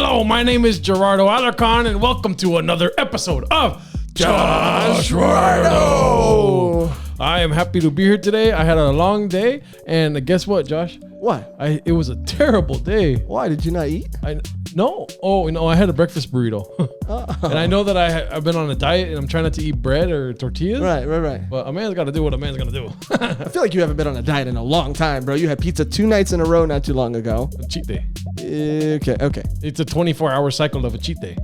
Hello, my name is Gerardo Alarcon, and welcome to another episode of Joshrardo. I am happy to be here today. I had a long day, and guess what, Josh? What? It was a terrible day. Why did you not eat? No. Oh, no, I had a breakfast burrito. And I know that I've been on a diet, and I'm trying not to eat bread or tortillas. Right. But a man's got to do what a man's going to do. I feel like you haven't been on a diet in a long time, bro. You had pizza 2 nights in a row not too long ago. A cheat day. Okay. It's a 24-hour cycle of a cheat day.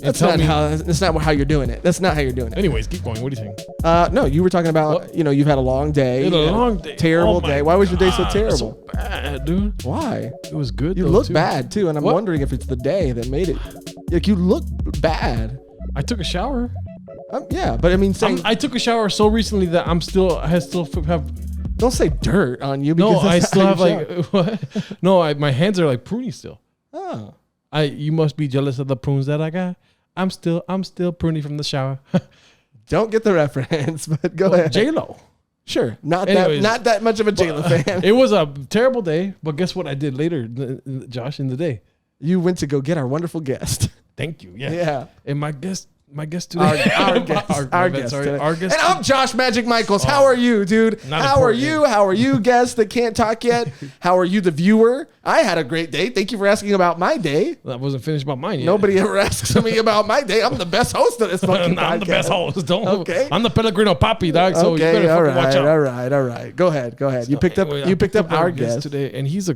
That's not how you're doing it. That's not how you're doing it. Anyways, keep going. What do you think? No, you were talking about, you've had a long day. It's a long day. Terrible day. Why was your day so terrible? So bad, dude. Why? It was good. You look bad too, and I'm wondering if it's the day that made it. Like, you look bad. I took a shower. Yeah, but I mean, I took a shower so recently that I still have. Don't say dirt on you. No, I still have what? No, my hands are like pruny still. Oh. You must be jealous of the prunes that I got. I'm still pruny from the shower. Don't get the reference, but go ahead. J-Lo. Sure. Not that much of a J-Lo fan. It was a terrible day, but guess what I did later, Josh, in the day? You went to go get our wonderful guest. Thank you. Yeah. Yeah. And my guest today. Our guest. And I'm Josh Magic Michaels. How are you, dude? How are you, guest that can't talk yet? How are you, the viewer? I had a great day. Thank you for asking about my day. That wasn't finished about mine yet. Nobody ever asks me about my day. I'm the best host of this fucking podcast. I'm the best host. Okay. I'm the Pellegrino Papi, dog. So you better fucking watch out. All right. Go ahead. So You picked up our guest today, and he's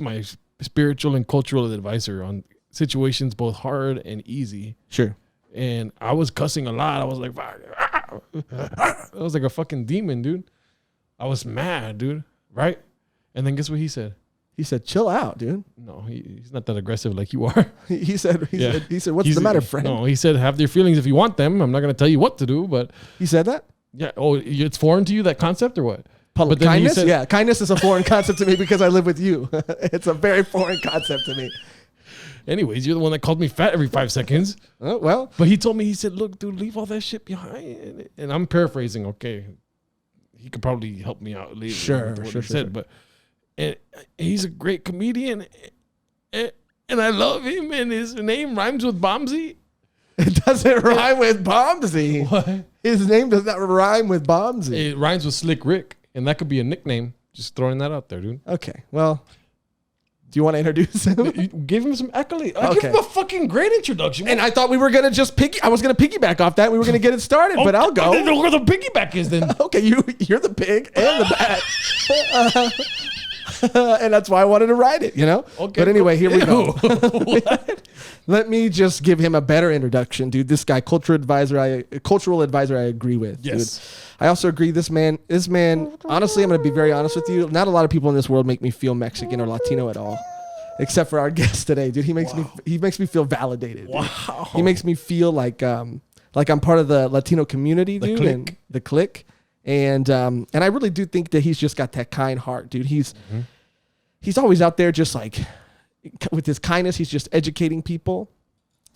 my spiritual and cultural advisor on situations both hard and easy. Sure. And I was cussing a lot. I was like, I was like a fucking demon, dude. I was mad, dude. Right? And then guess what he said? He said, "Chill out, dude." No, he's not that aggressive like you are. He said, "What's the matter, friend?" No, he said, "Have your feelings if you want them. I'm not going to tell you what to do." But he said that. Yeah. Oh, it's foreign to you, that concept, or what? Public kindness. Yeah, kindness is a foreign concept to me because I live with you. It's a very foreign concept to me. Anyways, you're the one that called me fat every 5 seconds. Oh, well. But he told me, he said, "Look, dude, leave all that shit behind." And I'm paraphrasing, okay. He could probably help me out later. Sure. But and he's a great comedian. And I love him. And his name rhymes with Bombsy. It doesn't rhyme with Bombsy. What? His name does not rhyme with Bombsy. It rhymes with Slick Rick. And that could be a nickname. Just throwing that out there, dude. Okay, well... Do you want to introduce him? Give him some accolade. I give him a fucking great introduction. And I thought we were going to just I was going to piggyback off that. We were going to get it started, but I'll go. I didn't know where the piggyback is then. Okay, you're the pig and the bat. And that's why I wanted to ride it, Okay, but anyway, here we go. Let me just give him a better introduction, dude. This guy, cultural advisor, I agree with. Yes. Dude. I also agree. This man, honestly, I'm going to be very honest with you. Not a lot of people in this world make me feel Mexican or Latino at all, except for our guest today, dude. He makes me feel validated. Dude. Wow. He makes me feel like I'm part of the Latino community, dude. And the clique. And I really do think that he's just got that kind heart, dude. He's always out there just like with his kindness. He's just educating people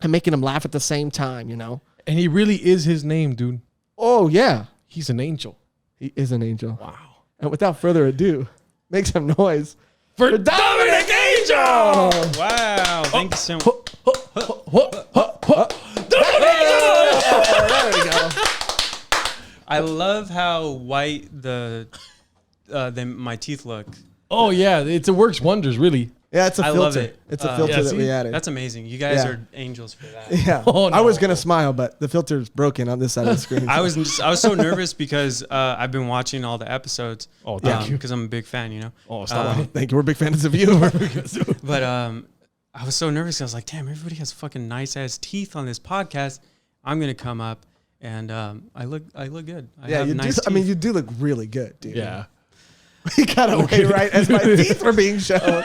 and making them laugh at the same time, And he really is his name, dude. Oh, yeah. He's an angel. He is an angel. Wow. And without further ado, make some noise for Dominic Angel. Wow. Thank you so much. Dominic Angel. There we go. I love how white my teeth look. Oh, yeah. It works wonders, really. Yeah, it's a filter. I love it. It's a filter that we added. That's amazing. You guys are angels for that. Yeah. Oh, no. I was gonna smile, but the filter's broken on this side of the screen. I was so nervous because I've been watching all the episodes. Oh, thank you. Because I'm a big fan, Oh, stop. Thank you. We're big fans of you. But I was so nervous. I was like, damn, everybody has fucking nice ass teeth on this podcast. I'm gonna come up and I look good. I have nice teeth. I mean, you do look really good, dude. Yeah. He got away right as my teeth were being shown.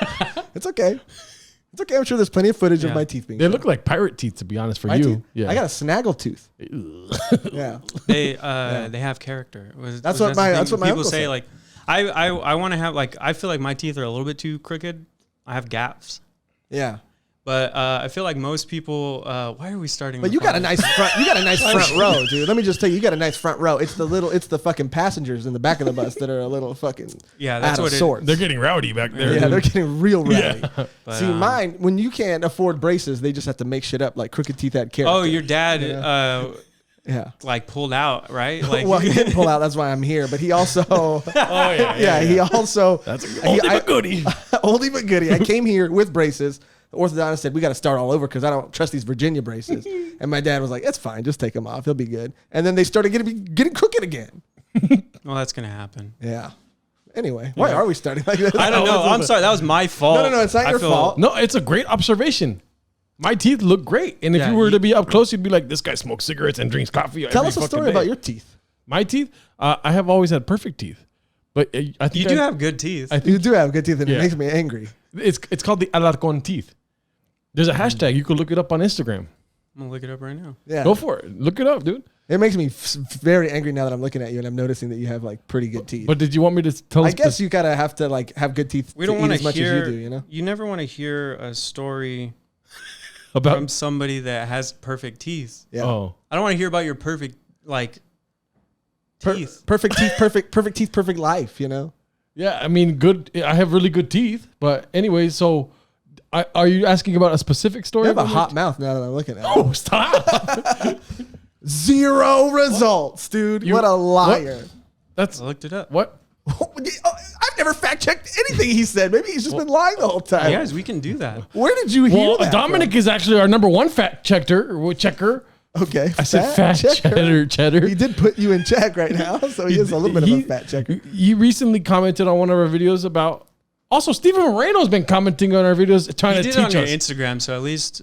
It's okay. It's okay. I'm sure there's plenty of footage of my teeth being shown. They look like pirate teeth, to be honest, for my you. Teeth? Yeah. I got a snaggle tooth. Yeah. They have character. That's what my people uncle say. said. Like, I want to have I feel like my teeth are a little bit too crooked. I have gaps. Yeah. But I feel like most people. Why are we starting? But you got a nice front. You got a nice front row, dude. Let me just tell you, you got a nice front row. It's the fucking passengers in the back of the bus that are a little fucking that's out what of sorts. They're getting rowdy back there. Yeah, they're getting real rowdy. Yeah. But, See, mine, when you can't afford braces, they just have to make shit up like Crooked Teeth had character. Oh, your dad. Yeah. Like pulled out, right? Like, Well, he didn't pull out. That's why I'm here. But he also, yeah. he also, That's a oldie but goodie. oldie but goodie. I came here with braces. The orthodontist said, we got to start all over because I don't trust these Virginia braces. And my dad was like, it's fine. Just take them off. He'll be good. And then they started getting crooked again. well, that's going to happen. Yeah. Anyway, why are we starting like this? I don't know. I'm sorry. That was my fault. No, it's not your fault. No, it's a great observation. My teeth look great. And if you were to be up close, you'd be like, this guy smokes cigarettes and drinks coffee. Tell us a story about your teeth. My teeth? I have always had perfect teeth. But I think you do have good teeth. You do have good teeth, and it makes me angry. It's called the Alarcon teeth. There's a hashtag. You can look it up on Instagram. I'm going to look it up right now. Yeah. Go for it. Look it up, dude. It makes me very angry now that I'm looking at you and I'm noticing that you have like pretty good teeth. But did you want me to tell? I guess you gotta have to like have good teeth. We don't want to as much hear. as you do, you know. You never want to hear a story about from somebody that has perfect teeth. Yeah. Oh, I don't want to hear about your perfect teeth. Perfect teeth, perfect teeth, perfect life. You know. yeah. I mean, good. I have really good teeth. But anyway, so are you asking about a specific story? You have a about hot mouth now that I'm looking at it. Oh, stop! 0 results, dude. What a liar. That's I looked it up. what. I've never fact checked anything he said. Maybe he's just been lying the whole time. Guys, we can do that. Where did you hear Well, that? Dominic is actually our number one fact checker. Okay. I said fat cheddar. He did put you in check right now, so he is a little bit of a fat checker. He recently commented on one of our videos about. Also, Steven Moreno's been commenting on our videos, trying You to did teach it on your us. Instagram, so at least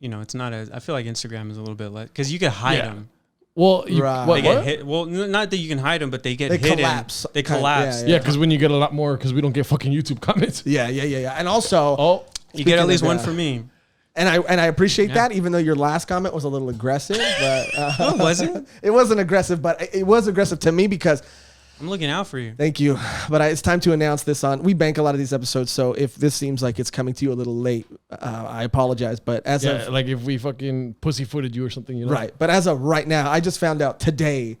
it's not as. I feel like Instagram is a little bit less because you can hide them. Well, Right. They get hit. Well, not that you can hide them, but they get hidden. collapse. They collapse. Yeah, because when you get a lot more, because we don't get fucking YouTube comments. Yeah. And also, You get at least of one that- for me. and I appreciate that, even though your last comment was a little aggressive. But No, it wasn't. it wasn't aggressive, but it was aggressive to me because. I'm looking out for you. Thank you. But it's time to announce this on. We bank a lot of these episodes, so if this seems like it's coming to you a little late, I apologize. But as of Like if we fucking pussyfooted you or something, you know. right, but as of right now, I just found out today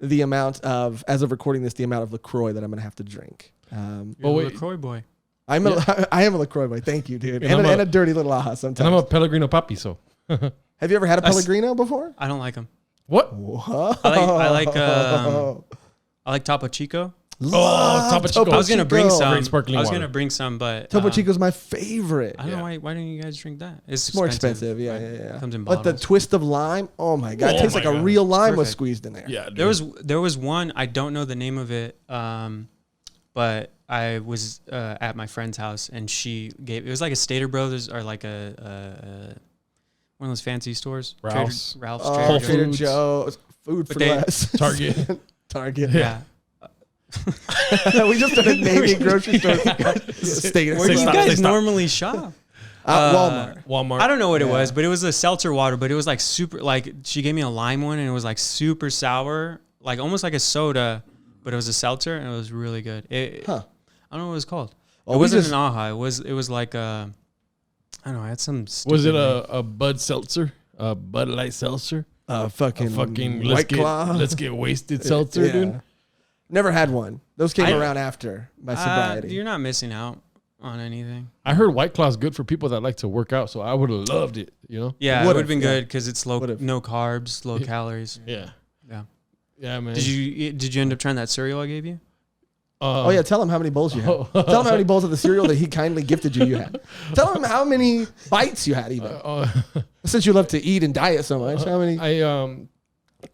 the amount of, as of recording this, the amount of LaCroix that I'm gonna have to drink. You're Oh, a wait. LaCroix boy. I am a LaCroix boy. Thank you, dude. And And, I'm a dirty little aha sometimes. And I'm a Pellegrino Papi, so. Have you ever had a Pellegrino before? I don't like them. What? Whoa. I like Topo Chico. Oh, Topo Chico. I was gonna bring Chico. some. Great sparkling I was water. gonna bring some, but Topo Chico's my favorite. I don't know why don't you guys drink that? It's more expensive. Yeah, right? yeah, yeah. Comes in But the bottles. twist of lime, oh my god, it Oh tastes my like a God. real lime was Perfect. squeezed in there. Yeah, dude. There was one, I don't know the name of it, but I was at my friend's house and she gave, it was like a Stater Brothers or like a one of those fancy stores. Ralph's. Ralph's. Oh, Whole Trader Foods. Joe's, food But for they- less. Target. Target. Yeah. We just started naming grocery stores. Stater. Where do you stop, guys stop. normally shop? Walmart. Walmart. I don't know what it Yeah. was, but it was a seltzer water, but it was like super, like she gave me a lime one and it was like super sour, like almost like a soda, but it was a seltzer and it was really good. Huh. I don't know what it was called. Oh, It we wasn't just- an AHA. It was like I don't know. I had some. Was it stupid name. a Bud Seltzer? A Bud Light Seltzer? Fucking Let's White Claw. get wasted seltzer, Yeah. dude. Never had one. Those came I- around after my sobriety. You're not missing out on anything. I heard White Claw's good for people that like to work out, so I would have loved it, you know? Yeah, it Would've, would have been yeah. good because it's low, Would've. no carbs, low calories. Yeah. Yeah. Yeah, man. Did you end up trying that cereal I gave you? Oh yeah, tell him how many bowls you had. Tell him how many bowls of the cereal that he kindly gifted you had. Tell him how many bites you had even. Since you love to eat and diet so much, how many?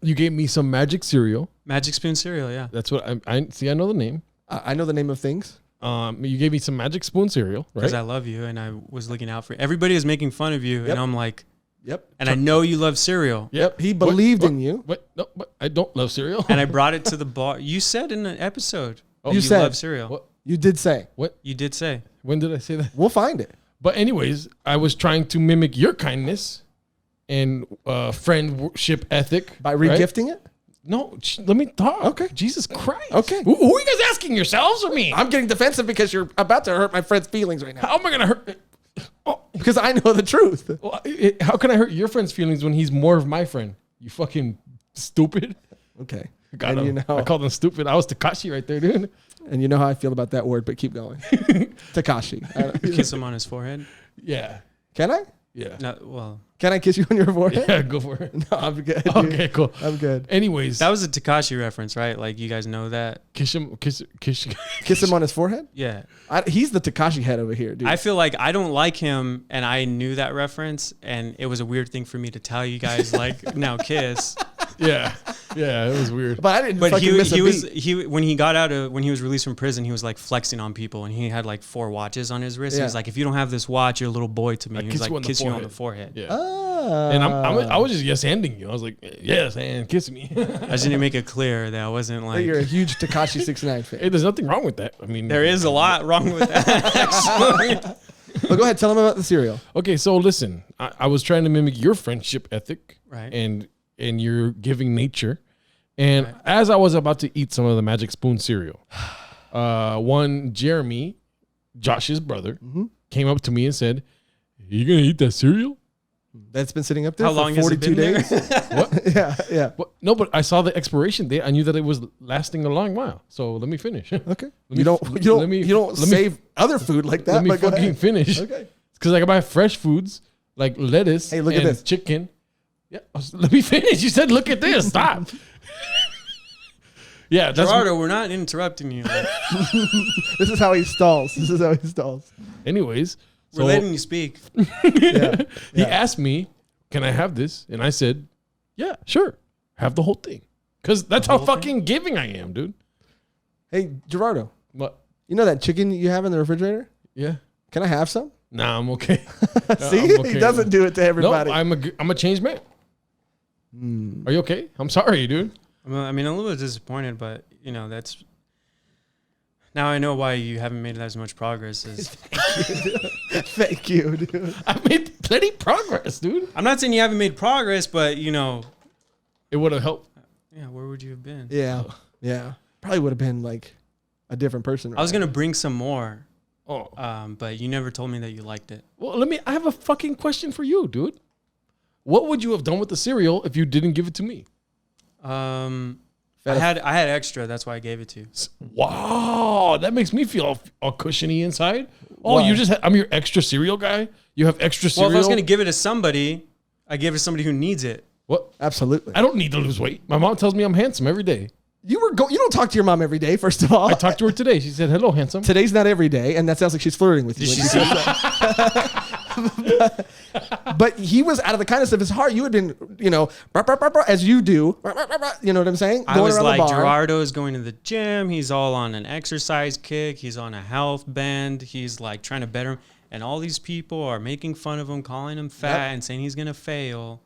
You gave me some magic cereal. Magic Spoon cereal, yeah. That's what I see. I know the name. I know the name of things. You gave me some magic spoon cereal, Because right? I love you and I was looking out for you. Everybody was making fun of you, Yep. and I'm like, Yep. and I know you love cereal. Yep. He believed What? in you. What? No, but I don't love cereal. And I brought it to the bar. You said in an episode, Oh, you you said- love cereal. What? You did say. You did say. When did I say that? We'll find it. But anyways, I was trying to mimic your kindness and friendship ethic By right? regifting it? No, let me talk. Okay. Jesus Christ. Okay. Who are you guys asking, yourselves or me? I'm getting defensive because you're about to hurt my friend's feelings right now. How am I gonna hurt? Oh, Because I know the truth. well, how can I hurt your friend's feelings when he's more of my friend? You fucking stupid. Okay. Got And him. you know, I called him stupid. I was Takashi right there, dude. and you know how I feel about that word, but keep going. Takashi. Kiss him on his forehead. Yeah. Can I? Yeah. No, well, Can I kiss you on your forehead? Yeah, go for it. No, I'm good. dude. Okay, cool. I'm good. Anyways, that was a Takashi reference, right? Like you guys know that. kiss him. Kiss him on his forehead? Yeah. He's the Takashi head over here, dude. I feel like I don't like him, and I knew that reference, and it was a weird thing for me to tell you guys. Like now, kiss. Yeah. Yeah, it was weird. but I didn't But fucking miss a beat. he when he got out of when he was released from prison, he was like flexing on people, and he had like 4 watches on his wrist. Yeah. He was like, "If you don't have this watch, you're a little boy to me." He was like, "Kiss you on the forehead." Yeah. Ah. And I was just yes ending you. I was like, yes, and kiss me. I just didn't make it clear that I wasn't like. You're a huge Tekashi 6ix9ine fan. Hey, there's nothing wrong with that. I mean, There is a lot wrong with that. Actually. But go ahead, tell him about the cereal. Okay, so listen, I was trying to mimic your friendship ethic, Right. and your giving nature. And Right. as I was about to eat some of the Magic Spoon cereal, one Jeremy, Josh's brother, came up to me and said, "You gonna eat that cereal?" That's been sitting up there How for long has it 42 been days. What? Yeah. What? No, but I saw the expiration date. I knew that it was lasting a long while. So let me finish. Okay. me- You don't let me- save other food like that. Let me but go fucking ahead. finish. Okay. Because I can buy fresh foods like lettuce Hey, look at and this. chicken. Yeah, let me finish. You said, look at this. Stop. Yeah, that's Gerardo, we're not interrupting you. This is how he stalls. anyways. We're letting you speak. Yeah. He asked me, "Can I have this?" And I said, "Yeah, sure. Have the whole thing." Because that's how whole thing? fucking giving I am, dude. Hey, Gerardo, What? you know that chicken you have in the refrigerator? Yeah. Can I have some? Nah, I'm okay. See, I'm okay. he doesn't do it to No, everybody. I'm a changed man. Are you okay? I'm sorry, dude. I mean, I'm a little bit disappointed, but you know, that's now I know why you haven't made as much progress. As Thank you, dude. I made plenty progress, dude. I'm not saying you haven't made progress, but you know, It would have helped. yeah, where would you have been? Yeah. Probably would have been like a different person. I was gonna bring some more, Oh. but you never told me that you liked it. Well, I have a fucking question for you, dude. What would you have done with the cereal if you didn't give it to me? I had extra. That's why I gave it to you. Wow, that makes me feel all cushiony inside. Oh, Why? you just I'm your extra cereal guy. You have extra cereal. Well, if I was gonna give it to somebody, I give it to somebody who needs it. What? Absolutely. I don't need to lose weight. My mom tells me I'm handsome every day. You don't talk to your mom every day, first of all. I talked to her today. She said, "Hello, handsome." Today's not every day, and that sounds like she's flirting with you. Did when she you see? say that. But he was out of the kindness of his heart. You had been, as you do. You know what I'm saying? I was around the like, bar. Gerardo is going to the gym. He's all on an exercise kick. He's on a health bend. He's like trying to better him. And all these people are making fun of him, calling him fat and saying he's going to fail.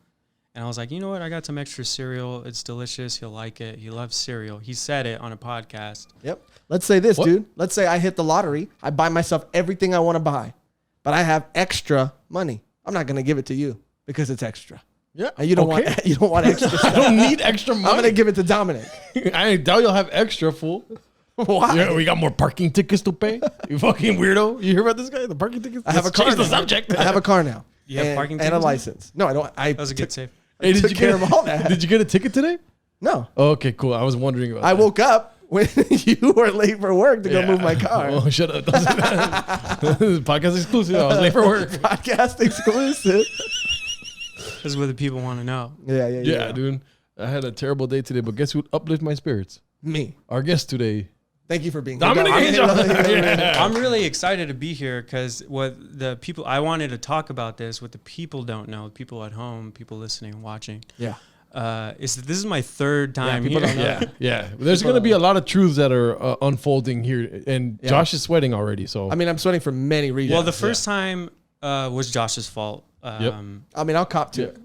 And I was like, you know what? I got some extra cereal. It's delicious. He'll like it. He loves cereal. He said it on a podcast. Yep. Let's say this, What? dude. Let's say I hit the lottery. I buy myself everything I want to buy, but I have extra money. I'm not going to give it to you because it's extra. Yeah, And you don't want extra I stuff. don't need extra money. I'm going to give it to Dominic. I doubt you'll have extra, fool. Why? Yeah, we got more parking tickets to pay. You fucking weirdo. You hear about this guy? The parking tickets. I have a Let's car change the now. subject. I have a car now. You have parking and a tickets now? license. No, I don't. That was a good save. Hey, took care of all that. Did you get a ticket today? No. Oh, okay, cool. I was wondering about. I that. woke up when you were late for work to go Yeah. move my car. Oh, shut up! Don't say that. Podcast exclusive. I was late for work. Podcast exclusive. This is what the people want to know. Yeah, dude. I had a terrible day today, but guess who uplift my spirits? Me. Our guest today, Thank you for being Dominic here. Angel. Yeah. I'm really excited to be here because what the people I wanted to talk about this, what the people don't know, people at home, people listening and watching, Yeah. is that this is my third time people here. don't know. Yeah. There's going to be a lot of truths that are unfolding here, and Yeah. Josh is sweating already. So I mean, I'm sweating for many reasons. Well, the first time was Josh's fault. Yep. I mean, I'll cop to it.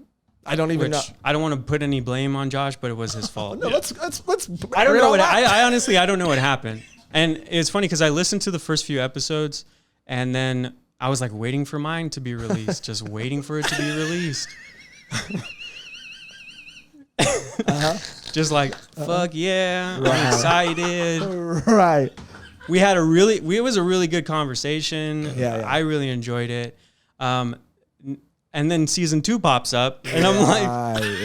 I don't even Which know. I don't want to put any blame on Josh, but it was his fault. No, let's. I don't know what I honestly I don't know what happened. And it's funny because I listened to the first few episodes and then I was like waiting for mine to be released, just waiting for it to be released. Just like, fuck yeah, I'm excited. Right. It was a really good conversation. Yeah. I really enjoyed it. And then season 2 pops up, and I'm like,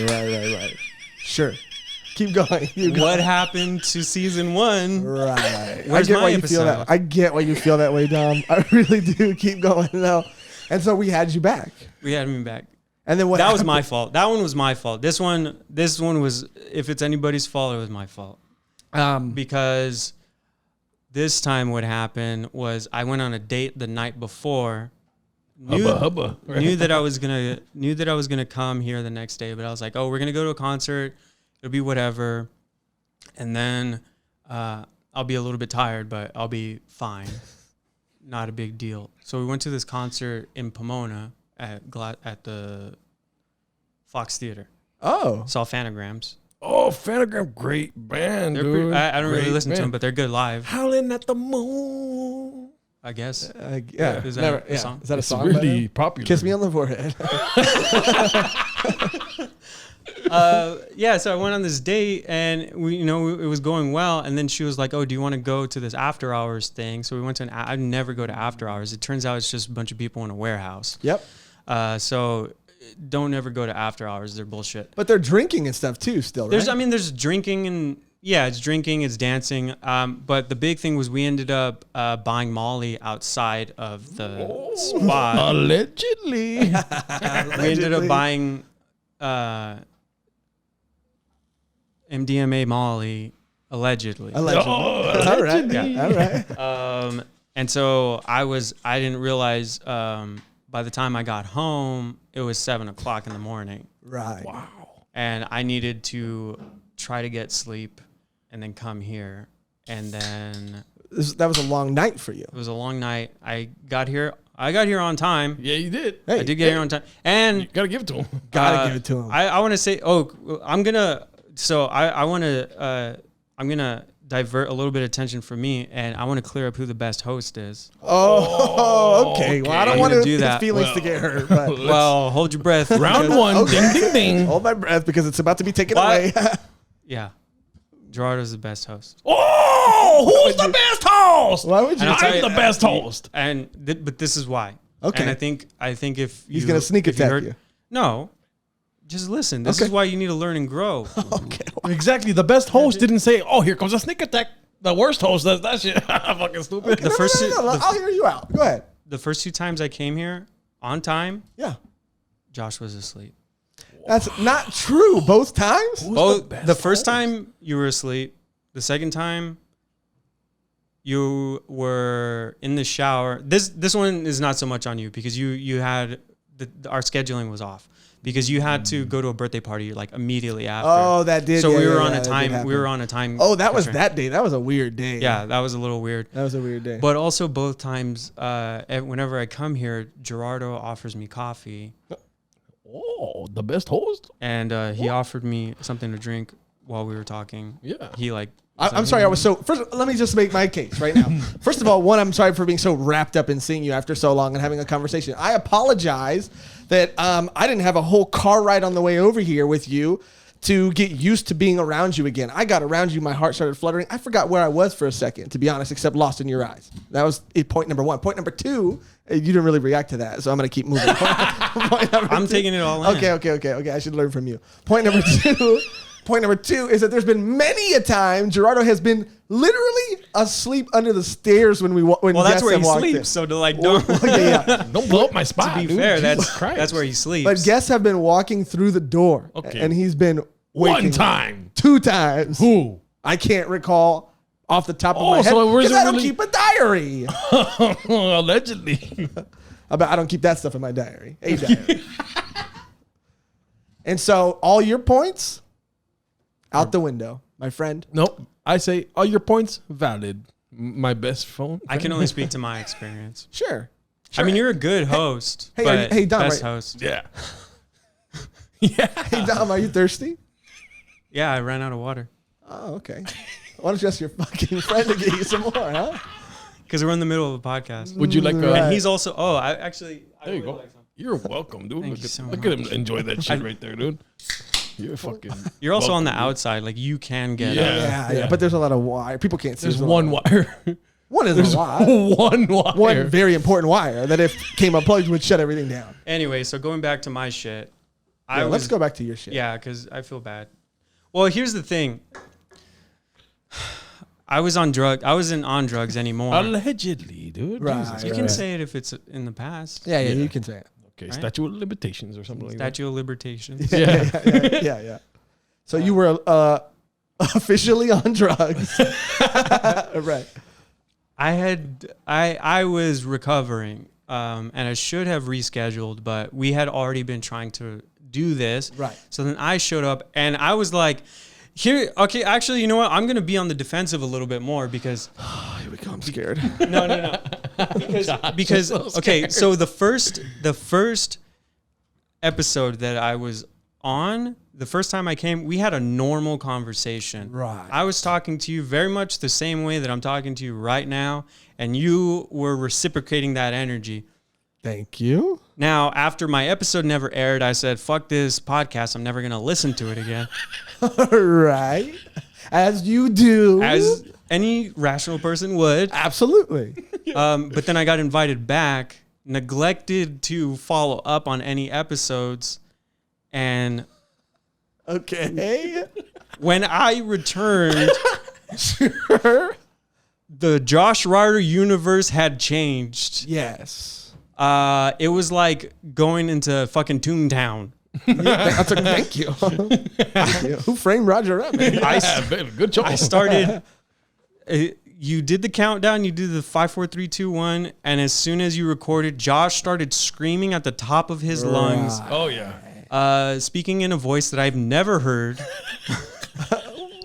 right. Sure. Keep going. What happened to season 1? Right. Where's my episode? I get why you feel that way, Dom. I really do. Keep going though. And so we had you back. We had me back. And then what? That was my fault. That one was my fault. This one was, if it's anybody's fault, it was my fault. Because this time what happened was I went on a date the night before. Knew that I was gonna come here the next day, but I was like, oh, we're gonna go to a concert. It'll be whatever, and then I'll be a little bit tired, but I'll be fine. Not a big deal. So we went to this concert in Pomona at the Fox Theater. Oh, saw Phanograms. Oh, Phantogram, great band, dude. I don't really Great listen to band. them, but they're good live, Howling at the Moon. I guess. yeah. Is that a song? Is that a It's song? by really them? popular. Kiss me on the forehead. Yeah, so I went on this date, and it was going well, and then she was like, oh, do you want to go to this after hours thing? So we went to I never go to after hours. It turns out it's just a bunch of people in a warehouse. Yep. So don't ever go to after hours. They're bullshit. But they're drinking and stuff too still, right? There's drinking, and it's drinking, it's dancing. But the big thing was we ended up buying Molly outside of the spot. Allegedly. We ended up buying MDMA Molly, allegedly. Allegedly. All right. Yeah. All right. And so I didn't realize by the time I got home, it was 7:00 in the morning. Right. Wow. And I needed to try to get sleep and then come here. And then That was a long night for you. it was a long night. I got here on time. Yeah, you did. Hey, I did get here on time. And You gotta give it to him. Gotta give it to him. I want to say, I'm gonna divert a little bit of attention from me, and I want to clear up who the best host is. Oh, okay. Well, I don't I'm want gonna his do that. feelings to get hurt. But Well, hold your breath. Round because- one. Okay. Ding, ding, ding. hold my breath because it's about to be taken What? away. Yeah, Gerardo's the best host. Oh, who's the best host? Why would you? And I'll tell I'm you- the best host. But this is why. Okay. And I think if He's gonna sneak attack you. No, just listen. This Okay. is why you need to learn and grow. Okay. Exactly. The best host didn't say, "Oh, here comes a sneak attack." The worst host does that shit. Fucking stupid. The first two- I'll hear you out. Go ahead. The first 2 times I came here on time, Yeah. Josh was asleep. That's not true. Both times? The first time you were asleep. The second time you were in the shower. This one is not so much on you because you had our scheduling was off because you had to go to a birthday party like immediately after. Oh, that did. So yeah, we were yeah, on yeah, a that did time. happen. We were on a time. Oh, that was constraint. that day. That was a weird day. Yeah, that was a little weird. That was a weird day. But also both times, whenever I come here, Gerardo offers me coffee, Oh, the best host? and he offered me something to drink while we were talking. Yeah. He like. I'm sorry. I was so. First, let me just make my case right now. First of all, one, I'm sorry for being so wrapped up in seeing you after so long and having a conversation. I apologize that I didn't have a whole car ride on the way over here with you to get used to being around you again. I got around you, my heart started fluttering. I forgot where I was for a second, to be honest, except lost in your eyes. That was point number one. Point number two, you didn't really react to that, so I'm going to keep moving. I'm taking it all in. Okay. I should learn from you. Point number two. Point number two is that there's been many a time Gerardo has been literally asleep under the stairs when Well, that's guests where have he walked sleeps. in. So to like don't. Yeah. Don't blow up my spot. To be dude. fair, Jesus Christ. that's where he sleeps. But guests have been walking through the door, Okay. and he's been waking One time. 2 times. Who? I can't recall off the top of my head so where's because it I don't really- keep a diary. Allegedly. I don't keep that stuff in my diary. A diary. And so all your points out the window, my friend. Nope. I say all your points valid. My best phone. I can only speak to my experience. Sure. I mean, you're a good host. Hey, but hey, Don, best right? host. Yeah. Yeah. Hey, Dom, are you thirsty? Yeah, I ran out of water Oh, okay. Why don't you ask your fucking friend to get you some more, huh? because we're in the middle of a podcast. Would you like Right. And he's also. Oh, I There you would go. Like some. You're welcome, dude. Thank Look you at, so look at him much. enjoy that shit right there, dude. You're fucking. You're also on the welcome, dude. outside. Like you can get. Yeah. But there's a lot of wire. People can't see. There's one wire. One is There's a wire. one wire. One very important wire that if came unplugged would shut everything down. Anyway, so going back to my shit. Let's go back to your shit. Yeah, because I feel bad. Well, here's the thing. I wasn't on drugs anymore. Allegedly, dude. Right. Jesus You Christ. can say it if it's in the past. Yeah, Yeah. you can say it. Okay, Right? statute of limitations or something like Statue of Libertations. Yeah. So you were officially on drugs. Right. I was recovering, and I should have rescheduled, but we had already been trying to do this. Right. So then I showed up, and I was like, okay, actually, you know what? I'm going to be on the defensive a little bit more because... Here we go. I'm scared. No. Because okay, so the first episode that I was on, the first time I came, we had a normal conversation. Right. I was talking to you very much the same way that I'm talking to you right now, and you were reciprocating that energy. Thank you. Now, after my episode never aired, I said, fuck this podcast. I'm never going to listen to it again. Right. As you do. As any rational person would. Absolutely. But then I got invited back, neglected to follow up on any episodes. And Okay. when I returned, Sure. the Joshrardo universe had changed. Yes. It was like going into fucking Toontown. Thank you. Who framed Roger Rabbit? Good job. I started. You did the countdown. You did the 5, 4, 3, 2, 1, and as soon as you recorded, Josh started screaming at the top of his lungs, Oh yeah. speaking in a voice that I've never heard.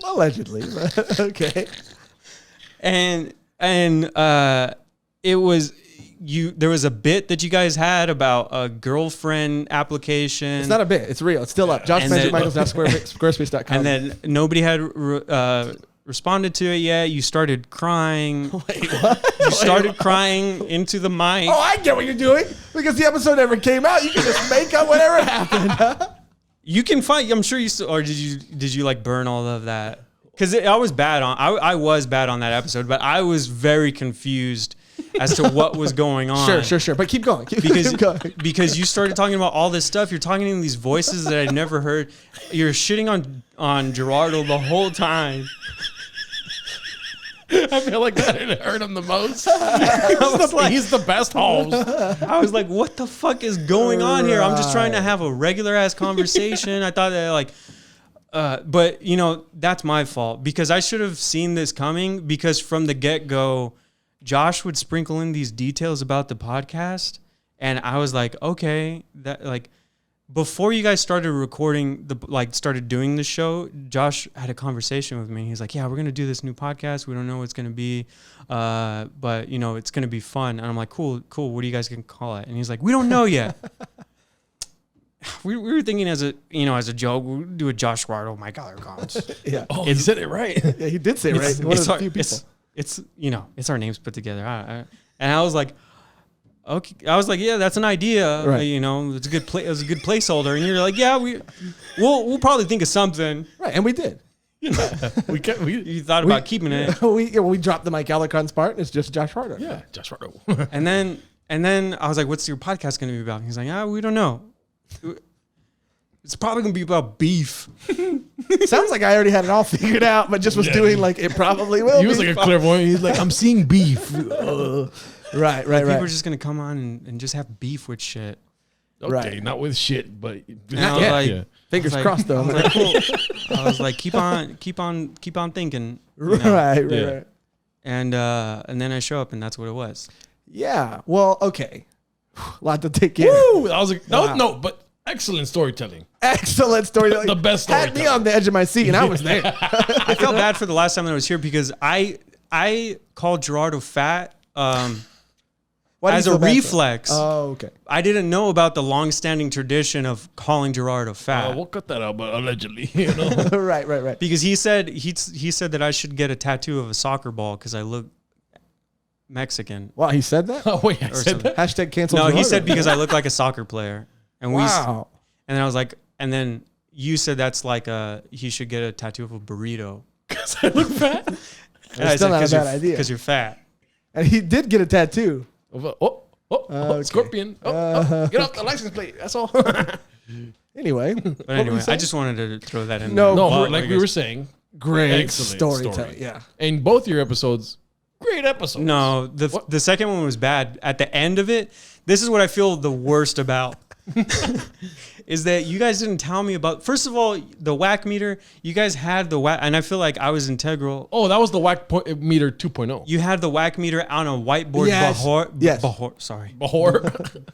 Allegedly. Okay. And it was you. There was a bit that you guys had about a girlfriend application. It's not a bit. It's real. It's still up. JoshMagicMichaels.squarespace.com. and then nobody had responded to it yet. You started crying. Wait, what? You started crying into the mic. Oh, I get what you're doing. Because the episode never came out. You can just make up whatever happened. You can find. I'm sure you. Or did you like burn all of that? Because I was bad on. I was bad on that episode, but I was very confused as to what was going on. Sure. But keep going. Keep going. Because you started talking about all this stuff. You're talking in these voices that I'd never heard. You're shitting on Gerardo the whole time. I feel like that hurt him the most. Like- He's the best host. I was like, what the fuck is going on here? I'm just trying to have a regular ass conversation. I thought that but you know, that's my fault because I should have seen this coming because from the get-go, Josh would sprinkle in these details about the podcast. And I was like, okay, that like before you guys started recording started doing the show, Josh had a conversation with me. He's like, yeah, we're going to do this new podcast. We don't know what it's going to be. But you know, it's going to be fun. And I'm like, cool. What do you guys going to call it? And he's like, we don't know yet. We were thinking as a joke, we'll do a Joshrardo Mike Allergons. Yeah. Oh, he said it right. Yeah, he did say it right. One of the few people. It's our names put together. And I was like, okay. I was like, yeah, that's an idea. Right. You know, it's a good it's a good placeholder. And you're like, yeah, we'll probably think of something. Right, and we did. You thought about keeping it. We dropped the Mike Alarcon's part, and it's just Joshrardo. Yeah, Joshrardo. And then I was like, what's your podcast going to be about? And he's like, we don't know. It's probably going to be about beef. Sounds like I already had it all figured out, but just was doing like it probably will. He was like a clairvoyant. He's like, I'm seeing beef. Right. People are just going to come on and just have beef with shit. Okay, Right. not with shit, but I was like- yeah. Fingers I was crossed, though. I was like, cool. I was like, keep on thinking. You know? Right. And then I show up and that's what it was. Yeah. Well, okay. A lot to take in. Woo! I was like, Wow. no, but excellent storytelling. Excellent story. The best Had me storytelling. on the edge of my seat, and I was there. I felt bad for the last time that I was here because I called Gerardo fat Why do you as a feel bad for it? reflex. Oh, okay. I didn't know about the long-standing tradition of calling Gerardo fat. We'll cut that out, but allegedly, you know. Right. Because he said that I should get a tattoo of a soccer ball because I look Mexican. Wow, he said that? Oh wait, I Or said that. Hashtag cancel. No, he Gerardo. said because I look like a soccer player. And Wow. and then I was like, and then you said that's like he should get a tattoo of a burrito. Because I look fat. And I still said, not a bad idea. Because you're fat. And he did get a tattoo. Okay. Scorpion. Get off the license plate. That's all. Anyway. But anyway, I just wanted to throw that in. No, there. No, like we were saying, Great excellent storytelling. Yeah. and both your episodes, great episodes. No, the second one was bad. At the end of it, this is what I feel the worst about. Is that you guys didn't tell me about, first of all, the whack meter. You guys had the whack, and I feel like I was integral. Oh, that was the whack meter 2.0. You had the whack meter on a whiteboard. Yes. Yes. Sorry. Bahor.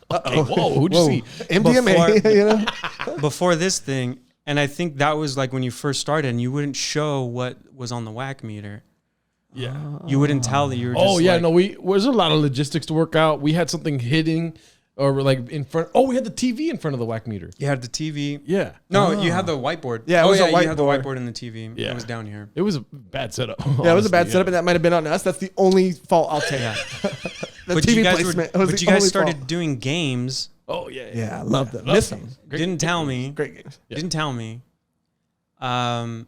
Okay, whoa, who'd you see? MDMA, you know? Before this thing, and I think that was like when you first started, and you wouldn't show what was on the whack meter. Yeah. You wouldn't tell that you were just Oh, yeah, like, no, there's a lot of logistics to work out. We had something hitting or like in front. Oh, we had the TV in front of the whack meter. You had the TV. Yeah. No, you had the whiteboard. Yeah, it was a You had the whiteboard. whiteboard and the TV. Yeah. It was down here. It was a bad setup. Yeah, it was a bad setup, and that might have been on us. That's the only fault I'll take. Yeah. The But TV you guys placement was but the you guys only started fault. doing games. Oh, yeah. Yeah, I love them. Love Miss them. them. Didn't tell me. Great games. Yeah. Didn't tell me. And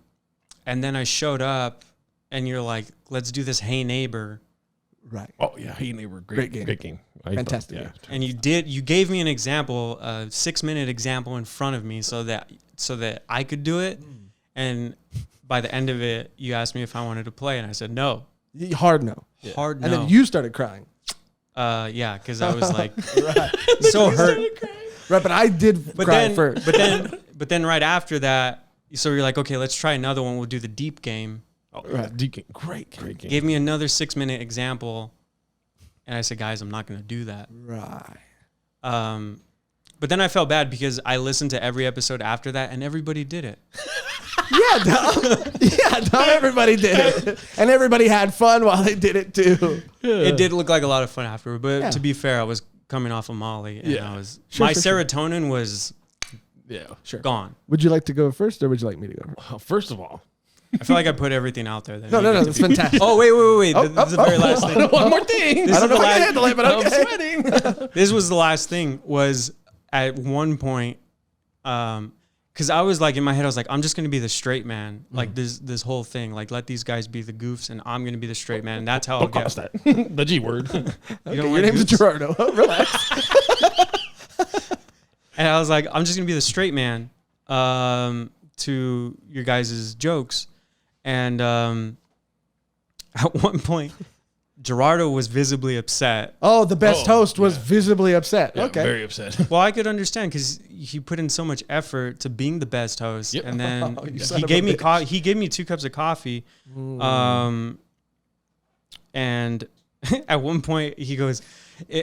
then I showed up, and you're like, "Let's do this, Hey Neighbor." Right. Oh, yeah. Hey, neighbor. Great game. Great game. Fantastic Yeah. game. And you gave me an example, a 6-minute example in front of me, so that I could do it. And by the end of it, you asked me if I wanted to play, and I said no. Hard no. Hard no. And then you started crying. Yeah, because I was like Right. so hurt. Right, but I did cry first. But then right after that, so you're like, okay, let's try another one. We'll do the deep game. Oh, Right. Deacon. Great game. Gave me another 6-minute example, and I said, guys, I'm not going to do that. Right. But then I felt bad because I listened to every episode after that, and everybody did it. Yeah, Dom. Yeah, Dom, everybody did it. And everybody had fun while they did it too. It did look like a lot of fun afterward, but Yeah. to be fair, I was coming off of Molly, and Yeah. I was Sure, my sure. serotonin was Yeah. Sure. gone. Would you like to go first, or would you like me to go first? Well, first of all, I feel like I put everything out there. That No, needed to that's be- fantastic. Oh wait! Oh, This is the very last thing. one more thing. This I don't is know the if I can last- handle it, but I'm okay. sweating. This was the last thing. Was at one point, because I was like in my head, I was like, I'm just gonna be the straight man, like this whole thing, like let these guys be the goofs, and I'm gonna be the straight man, and that's how I'll Don't cross get. that. The G word. You Okay, don't your like name's goofs? Gerardo. Relax. And I was like, I'm just gonna be the straight man to your guys' jokes. And at one point, Gerardo was visibly upset. Oh, the best Oh, host was yeah. visibly upset. Yeah, Okay. Very upset. Well, I could understand because he put in so much effort to being the best host, Yep. and then Oh, you son he of gave a me bitch. he gave me 2 cups of coffee. And at one point he goes,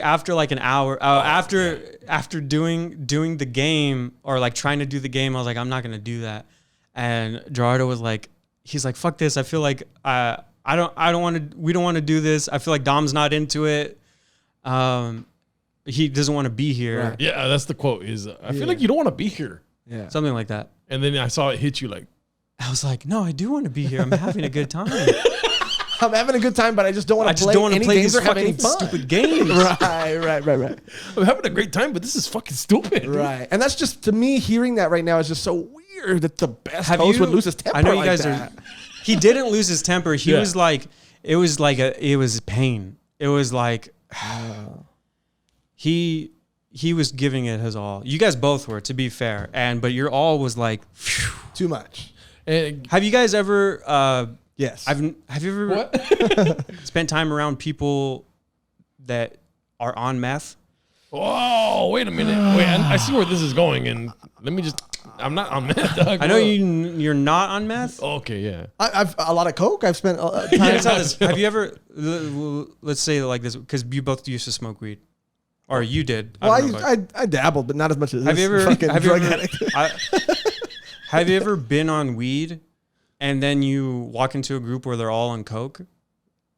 after like an hour, after doing the game, or like trying to do the game, I was like, I'm not gonna do that. And Gerardo was like, he's like, fuck this. I feel like we don't want to do this. I feel like Dom's not into it. He doesn't want to be here. Right. Yeah, that's the quote. Is I Yeah. feel like you don't want to be here. Yeah. Something like that. And then I saw it hit you like, I was like, no, I do want to be here. I'm having a good time. I'm having a good time, but I just don't I want to just play don't want to any play games these or have any fucking fun. stupid games. Right. I'm having a great time, but this is fucking stupid. dude. Right. And that's just, to me, hearing that right now is just so weird that the best Have host you- would lose his temper I know you like guys that. He didn't lose his temper. He Yeah. was like, it was pain. It was like, he was giving it his all. You guys both were, to be fair. But your all was like, phew. Too much. And Have you guys ever, Yes. have you ever what? spent time around people that are on meth? Oh, wait a minute. Wait, I see where this is going, and let me just. I'm not on meth, dog. I know you're not on meth. Okay, yeah. I've a lot of coke. I've spent time. Here's how this- have you ever, let's say it like this, because you both used to smoke weed, or you did. Well, don't know about- I dabbled, but not as much as have this you ever fucking have you drug ever, addict. have you ever been on weed and then you walk into a group where they're all on coke?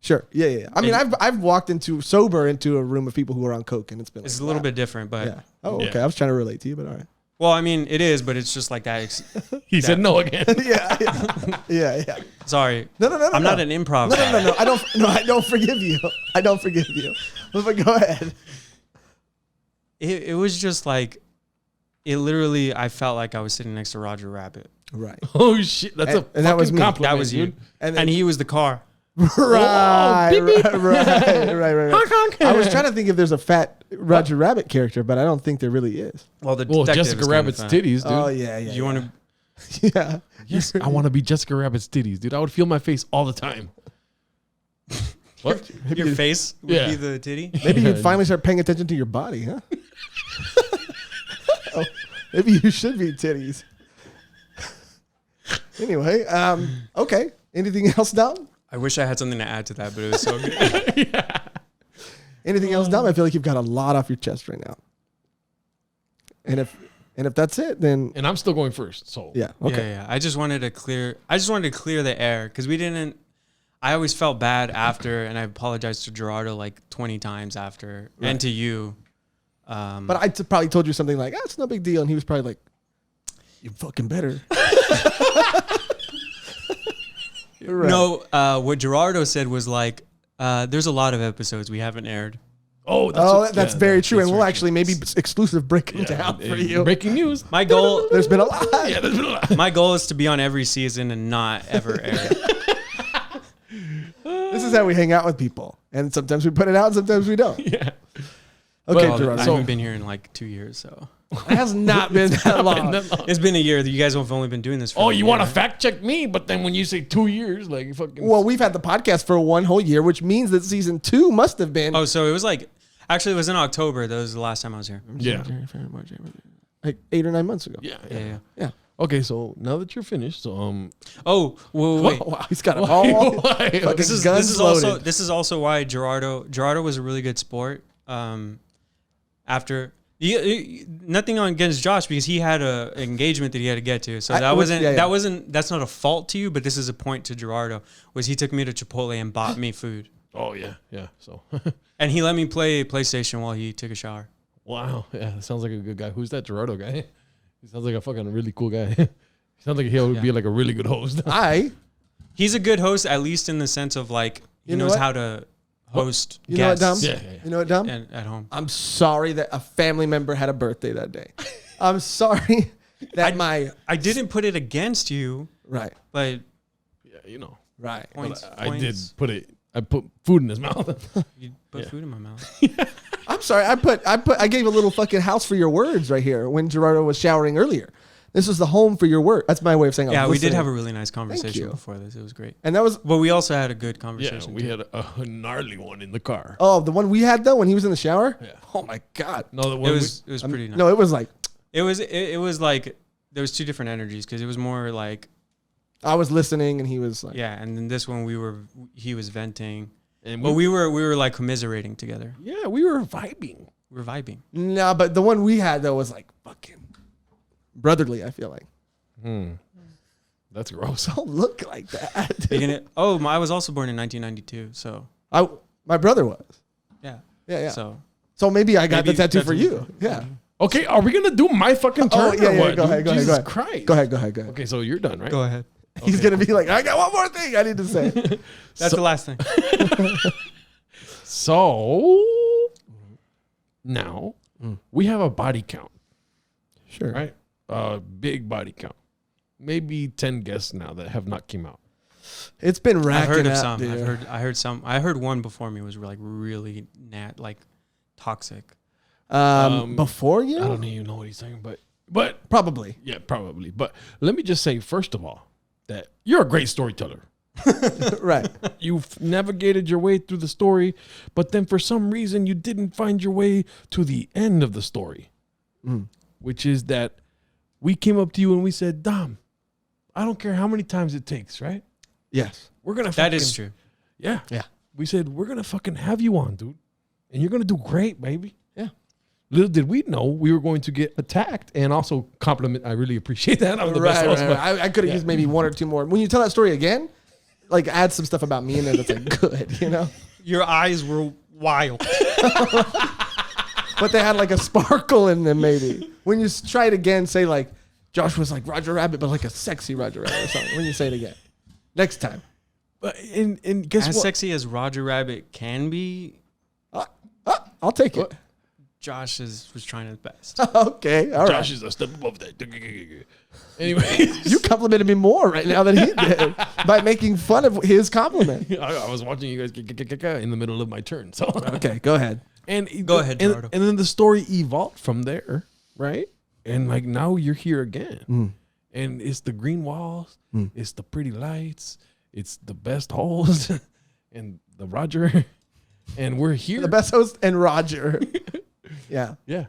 Sure. Yeah. I mean, I've walked into a room of people who are on coke, and it's been. It's like a little that. bit different, but Yeah. Oh, Yeah. okay. I was trying to relate to you, but all right. well, I mean, it is, but it's just like that. He said no again. Yeah. Sorry, No. I'm not an improv guy. No. I don't forgive you. I don't forgive you. But go ahead. It was just like, it literally, I felt like I was sitting next to Roger Rabbit. Right. Oh shit, that's And that was me. compliment. That was you. dude. And he was the car. Right, beep, beep. right. Honk, honk. I was trying to think if there's a fat Roger Rabbit character, but I don't think there really is. Well, the Well, detective Jessica is kinda Rabbit's fat. titties, dude. Oh yeah. Do you want to? Yeah. Yes, I want to be Jessica Rabbit's titties, dude. I would feel my face all the time. What? Your face would Yeah. be the titty. Maybe you'd finally start paying attention to your body, huh? Oh, maybe you should be titties. Anyway, okay. Anything else, Dom? I wish I had something to add to that, but it was so good. Anything else, Dom? I feel like you've got a lot off your chest right now. And if that's it, then And I'm still going first. So yeah, okay. Yeah. I just wanted to clear the air because we didn't. I always felt bad after, and I apologized to Gerardo like 20 times after, and to you. But I probably told you something like, "Ah, it's no big deal," and he was probably like, "You fucking better." Right. No, what Gerardo said was like, "There's a lot of episodes we haven't aired." Oh, That's yeah, very true, and we'll very actually maybe exclusive break them down for you. Breaking news. My goal, There's been a lot. Yeah, there's been a lot. my goal is to be on every season and not ever air. This is how we hang out with people, and sometimes we put it out, and sometimes we don't. Yeah. Okay, Well, Gerardo. I So- haven't been here in like 2 years, so It has not been that long. it's been a year. You guys have only been doing this for. Oh, a you year, want to right? fact check me? But then when you say 2 years, like you fucking. Well, we've had the podcast for 1 whole year, which means that season 2 must have been Oh, so it was like actually it was in October. That was the last time I was here. yeah. like 8 or 9 months ago. Yeah. Yeah. Yeah. Okay, so now that you're finished, so Oh, well, wait. Wow, he's got it all. Why? Fucking This is guns also loaded. this is also why Gerardo was a really good sport. After nothing on against Josh because he had a engagement that he had to get to, so that's not a fault to you, but this is a point to Gerardo was he took me to Chipotle and bought me food, Oh yeah. So and he let me play PlayStation while he took a shower. wow, yeah, that sounds like a good guy. Who's that Gerardo guy? He sounds like a fucking really cool guy. He sounds like he would be like a really good host. He's a good host, at least in the sense of like he You know knows what? how to host You know what, guests Dom? Yeah. You know what, Dom? at home. I'm sorry that a family member had a birthday that day. I'm sorry that I didn't put it against you, right. but Yeah, you know. Right. points. I did put it. I put food in his mouth. You put food in my mouth. I'm sorry. I gave a little fucking house for your words right here when Gerardo was showering earlier. This was the home for your word. That's my way of saying. Yeah, I'm we did listening. have a really nice conversation you. before this. It was great. And that was But we also had a good Yeah, conversation. we too. had a gnarly one in the car. the one we had though when he was in the shower. Yeah. Oh my god. No, the It one was pretty nice. No, it was like It was like there was two different energies because it was more like I was listening and he was like, yeah, and then this one he was venting, and but we were like commiserating together. yeah, we were vibing. We were vibing. no, but the one we had though was like fucking brotherly. I feel like. That's gross. Don't look like that. I was also born in 1992, so My brother was. yeah. Yeah. So So maybe I got Maybe the tattoo that's for what- you. Yeah. Okay, are we gonna do my fucking turn? Oh, yeah, or yeah, what, go dude? ahead, go ahead, Jesus go ahead. Christ. Go ahead. Okay, so you're done, right? go ahead. He's gonna be like, I got one more thing I need to say. That's the last thing. So now we have a body count, Sure. right? A big body count. Maybe 10 guests now that have not came out. It's been I've racking heard of up, some. dude. I heard some. I heard one before me was like really toxic. Before you? I don't even know what he's saying, but Probably. yeah, probably. But let me just say, first of all, that you're a great storyteller. Right. You've navigated your way through the story, but then for some reason you didn't find your way to the end of the story, which is that we came up to you and we said, Dom, I don't care how many times it takes, right? Yes. We're going to That is true. Yeah. Yeah. We said, we're going to fucking have you on, dude. And you're going to do great, baby. Yeah. Little did we know we were going to get attacked and also compliment. I really appreciate that. I'm the best host, but- I could have used maybe one or two more. When you tell that story again, like add some stuff about me in there that's like good, you know? Your eyes were wild. But they had like a sparkle in them maybe. When you try it again, say like, Josh was like Roger Rabbit, but like a sexy Roger Rabbit or something. When you say it again. Next time. But and guess As what? sexy as Roger Rabbit can be, I'll take it. Josh was trying his best. Okay, all right. Josh is a step above that. Anyway, You complimented me more right now than he did by making fun of his compliment. I was watching you guys in the middle of my turn. So Okay, go ahead. and Go ahead, and, Gerardo. and then the story evolved from there, right? And like now you're here again, and it's the green walls, it's the pretty lights, it's the best holes, and the Roger, and we're here. The best host and Roger. Yeah. Yeah.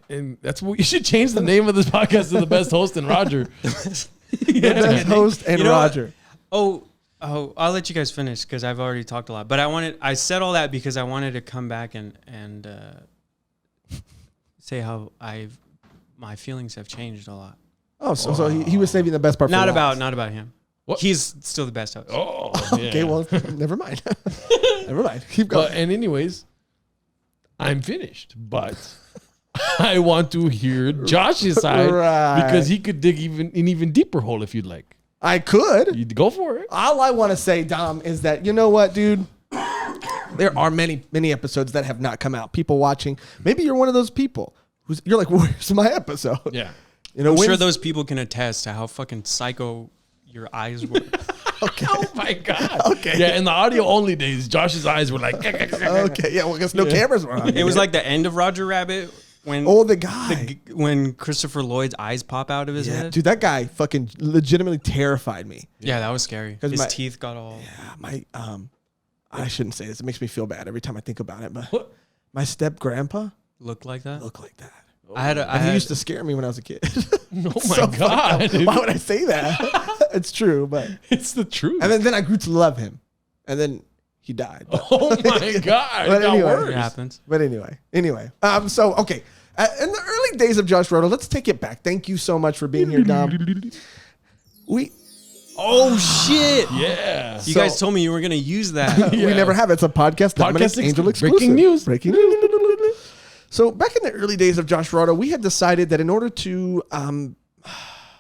And that's what you should change the name of this podcast to the best host and Roger. The best host and You know what? Roger. Oh, I'll let you guys finish because I've already talked a lot. But I said all that because I wanted to come back and say how my feelings have changed a lot. Oh, so he was saving the best part for Not last. about him. What? He's still the best host. Oh, Okay, yeah. well, never mind. Never mind. Keep going. But, and anyways, I'm finished, but I want to hear Josh's side Right. because he could dig an even deeper hole if you'd like. I could. You'd go for it. All I want to say, Dom, is that you know what, dude? There are many episodes that have not come out. People watching. Maybe you're one of those people you're like, where's my episode? Yeah. You know, I'm sure when's- those people can attest to how fucking psycho your eyes were. Okay. Oh my God. Okay. Yeah, in the audio only days, Josh's eyes were like, Okay. Yeah. Well, I guess no cameras were on. It was like the end of Roger Rabbit when the guy. when Christopher Lloyd's eyes pop out of his Yeah, head. dude, that guy fucking legitimately terrified me. Yeah, that was scary. 'Cause His my- teeth got all. My I shouldn't say this. It makes me feel bad every time I think about it. But What? my step grandpa Looked like that. looked like that. I He used to scare me when I was a kid. oh my So fucked God. up. dude. Why would I say that? It's true, but It's the truth. and then I grew to love him, and then he died. But, oh my God. But It got anyway. worse. It happens. but anyway. So okay, in the early days of Joshrardo, let's take it back. Thank you so much for being here, Dom. Oh shit! Yeah. You guys told me you were gonna use that. Yeah. We never have. It's a podcast. Dominic Angel exclusive. Breaking news. Breaking news. So back in the early days of Joshrardo, we had decided that in order to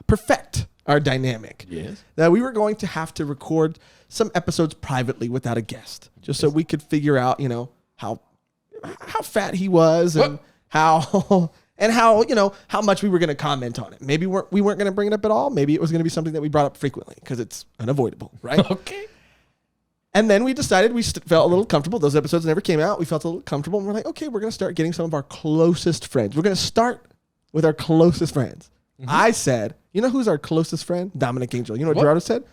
perfect our dynamic, Yes. that we were going to have to record some episodes privately without a guest, just so we could figure out, you know, how fat he was and What? how how much we were going to comment on it. Maybe we weren't going to bring it up at all. Maybe it was going to be something that we brought up frequently because it's unavoidable, right? Okay. And then we decided we felt a little comfortable. Those episodes never came out. We felt a little comfortable. And we're like, okay, we're going to start getting some of our closest friends. We're going to start with our closest friends. I said, you know who's our closest friend? Dominic Angel. You know what, What? Gerardo said?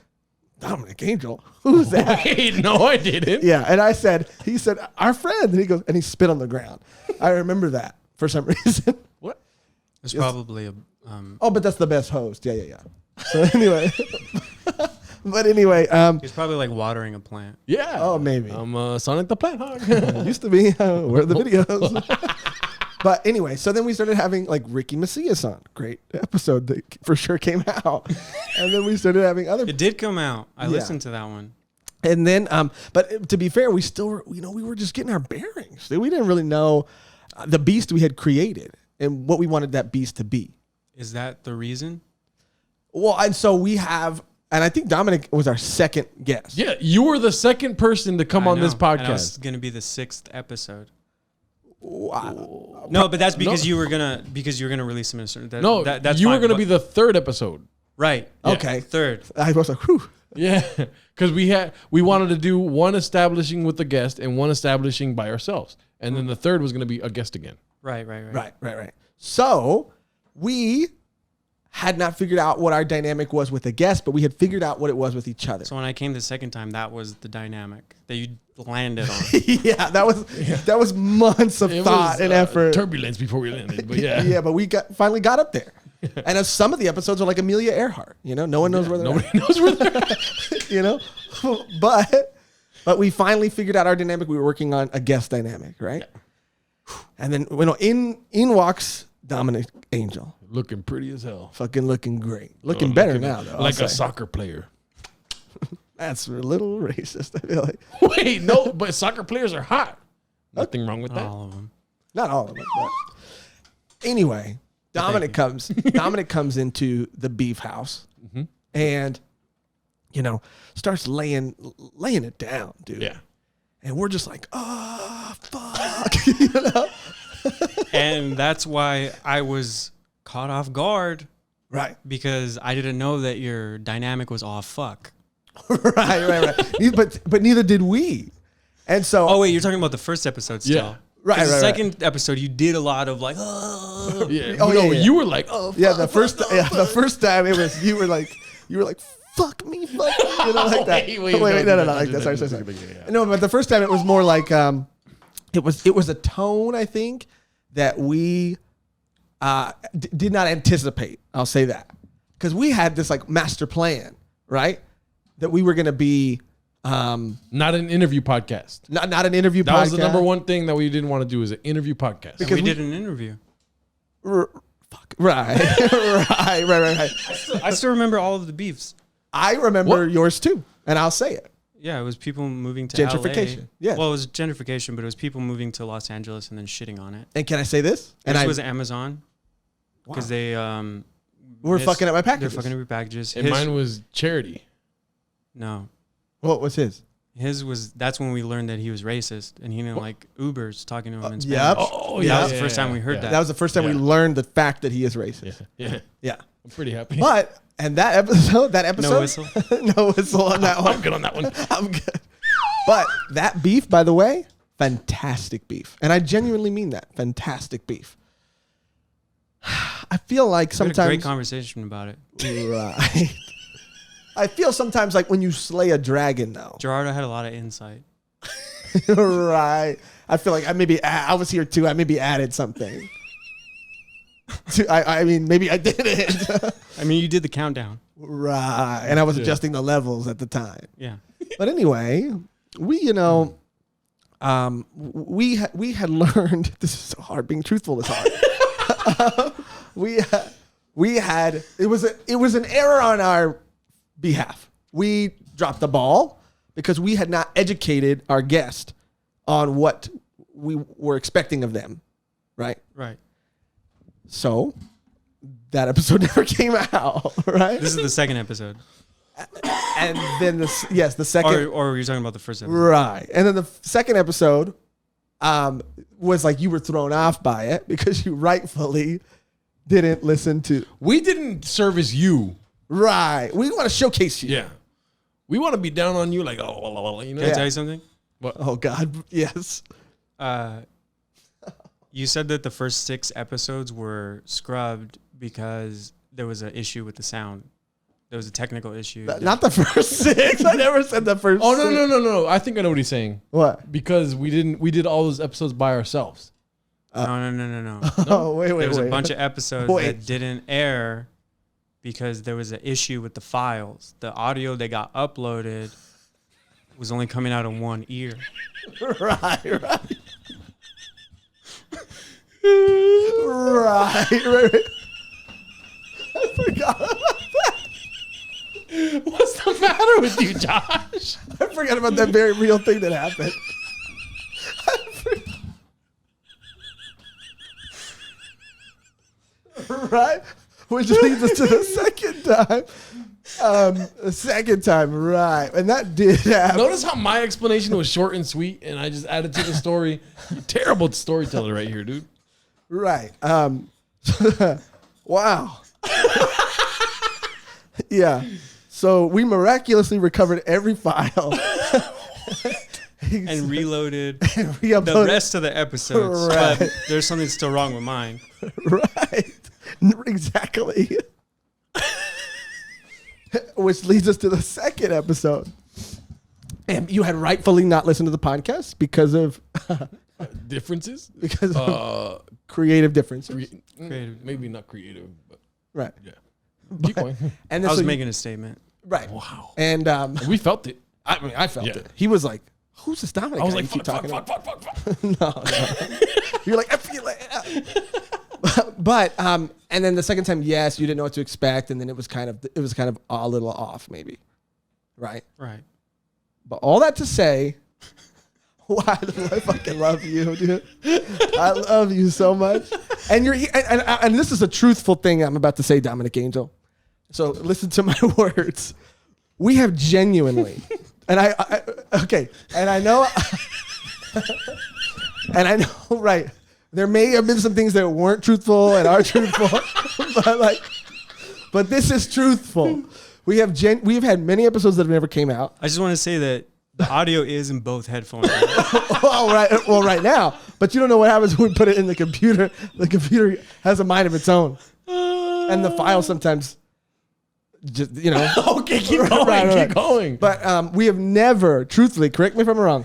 Dominic Angel? Who's that? Wait, no, I didn't. Yeah. And he said, our friend. And he goes, and he spit on the ground. I remember that for some reason. What? It's probably a. Oh, but that's the best host. Yeah. So anyway. But anyway, He's probably like watering a plant. Yeah. Oh, maybe. I'm Sonic the Planthog. It used to be where are the videos. But anyway, so then we started having like Ricky Macias on. Great episode that for sure came out. And then we started having other. It did come out. I Yeah. listened to that one. And then, but to be fair, we still were, we were just getting our bearings. We didn't really know the beast we had created and what we wanted that beast to be. Is that the reason? Well, and so we have, and I think Dominic was our second guest. Yeah, you were the second person to come I on this know. And I was podcast. gonna be the 6th episode. Wow. No, but that's because No. you were gonna release them in a certain. No, that's you were fine, going to but- be the third episode. right. Yeah. Okay. Third. I was like, whew. Yeah, because we wanted to do one establishing with the guest and one establishing by ourselves, and then the third was going to be a guest again. Right. Right. So we had not figured out what our dynamic was with the guest, but we had figured out what it was with each other. So when I came the second time, that was the dynamic that you landed on. Yeah, that was months of It thought was, and effort. turbulence before we landed, but yeah, Yeah, but we finally got up there. And some of the episodes are like Amelia Earhart. You know, no one knows where they're nobody knows where they're at. at. You know, but we finally figured out our dynamic. We were working on a guest dynamic, right? And then in walks Dominic Angel, Looking pretty as hell. fucking looking great, looking better now though. like I'll a say. soccer player. That's a little racist. I feel like Wait, no, but soccer players are hot. Nothing wrong with that. All of them. not all of them. But anyway, Dominic comes into the beef house and starts laying it down, dude. Yeah. And we're just like, oh fuck, you know. And that's why I was caught off guard. Right. Because I didn't know that your dynamic was off. Fuck. right. But neither did we. And so. Oh wait, you're talking about the first episode still. Yeah. Right. The second episode, you did a lot of like, oh. Yeah. Oh, No, yeah. you were like, oh, Yeah, the first time it was you were like fuck me, you know, like that. Wait, no, like that. Sorry. No, but the first time it was more like it was a tone, I think, that we did not anticipate. I'll say that because we had this like master plan, right? That we were gonna be not an interview podcast. not an interview. That podcast. was the number one thing that we didn't want to do is an interview podcast. Because we did an interview. Fuck. Right. right. I still remember all of the beefs. I remember yours too, and I'll say it. Yeah, it was people moving to Gentrification. LA. Yeah. Well, it was gentrification, but it was people moving to Los Angeles and then shitting on it. And can I say this? This was Amazon because they we're fucking up my They're packages. fucking up your packages. And mine was charity. No. What was his? His was, that's when we learned that he was racist and he didn't like Ubers talking to him in Spanish. Yep. Oh, That was the first time we heard that. That was the first time we learned the fact that he is racist. Yeah. I'm pretty happy. But and that episode, No whistle. no whistle on that one. I'm good on that one. I'm good. But that beef, by the way, fantastic beef, and I genuinely mean that. Fantastic beef. I feel like We had sometimes a great conversation about it. right. I feel sometimes like when you slay a dragon, though. Gerardo had a lot of insight. Right. I feel like I was here too. I maybe added something. I mean, maybe I didn't. I mean, you did the countdown. Right. And I was adjusting the levels at the time. Yeah. But anyway, we had learned, this is so hard, being truthful is hard. It was an error on our behalf. We dropped the ball because we had not educated our guest on what we were expecting of them. Right? Right. So that episode never came out, right? This is the second episode. And then the second, Or were you talking about the first episode? right? And then the second episode was like you were thrown off by it because you rightfully didn't listen to. We didn't service you. Right. We want to showcase you. Yeah. We want to be down on you like, oh, you know. Can I tell you something? Oh God, yes. You said that the first 6 episodes were scrubbed because there was an issue with the sound. There was a technical issue. Not the first 6. I never said the first. Oh, 6. no. I think I know what he's saying. What? Because we did all those episodes by ourselves. No. Oh, wait. There was a bunch of episodes Wait. that didn't air because there was an issue with the files. The audio that got uploaded was only coming out in one ear. Right. Right. I forgot about that. What's the matter with you, Josh? I forgot about that very real thing that happened. Right? Which leads us to the second time. The second time, right. And that did happen. Notice how my explanation was short and sweet, and I just added to the story. You're terrible storyteller right here, dude. Right. Wow. Yeah. So we miraculously recovered every file. And reloaded re-uploaded. the rest of the episodes. Right. But there's something still wrong with mine. Right. Exactly. Which leads us to the second episode. And you had rightfully not listened to the podcast because of Differences? creative differences. Creative. Maybe not creative, but Right. yeah. Keep going. And I then was so making a statement. right. Wow. And We felt it. I mean, I felt Yeah. it. He was like, "Who's this Dominic?" I was guy like, you keep fuck. No. You're like, I feel it. But and then the second time, yes, you didn't know what to expect, and then it was kind of a little off, maybe, right? Right. But all that to say, why do I fucking love you, dude? I love you so much, and and this is a truthful thing I'm about to say, Dominic Angel. So listen to my words. We have genuinely, and I know, right? There may have been some things that weren't truthful and are truthful, but this is truthful. We've had many episodes that have never came out. I just want to say that the audio is in both headphones. Well, right now, but you don't know what happens when we put it in the computer. The computer has a mind of its own, and the file sometimes, just Okay, keep going. Keep going. But we have never, truthfully, correct me if I'm wrong,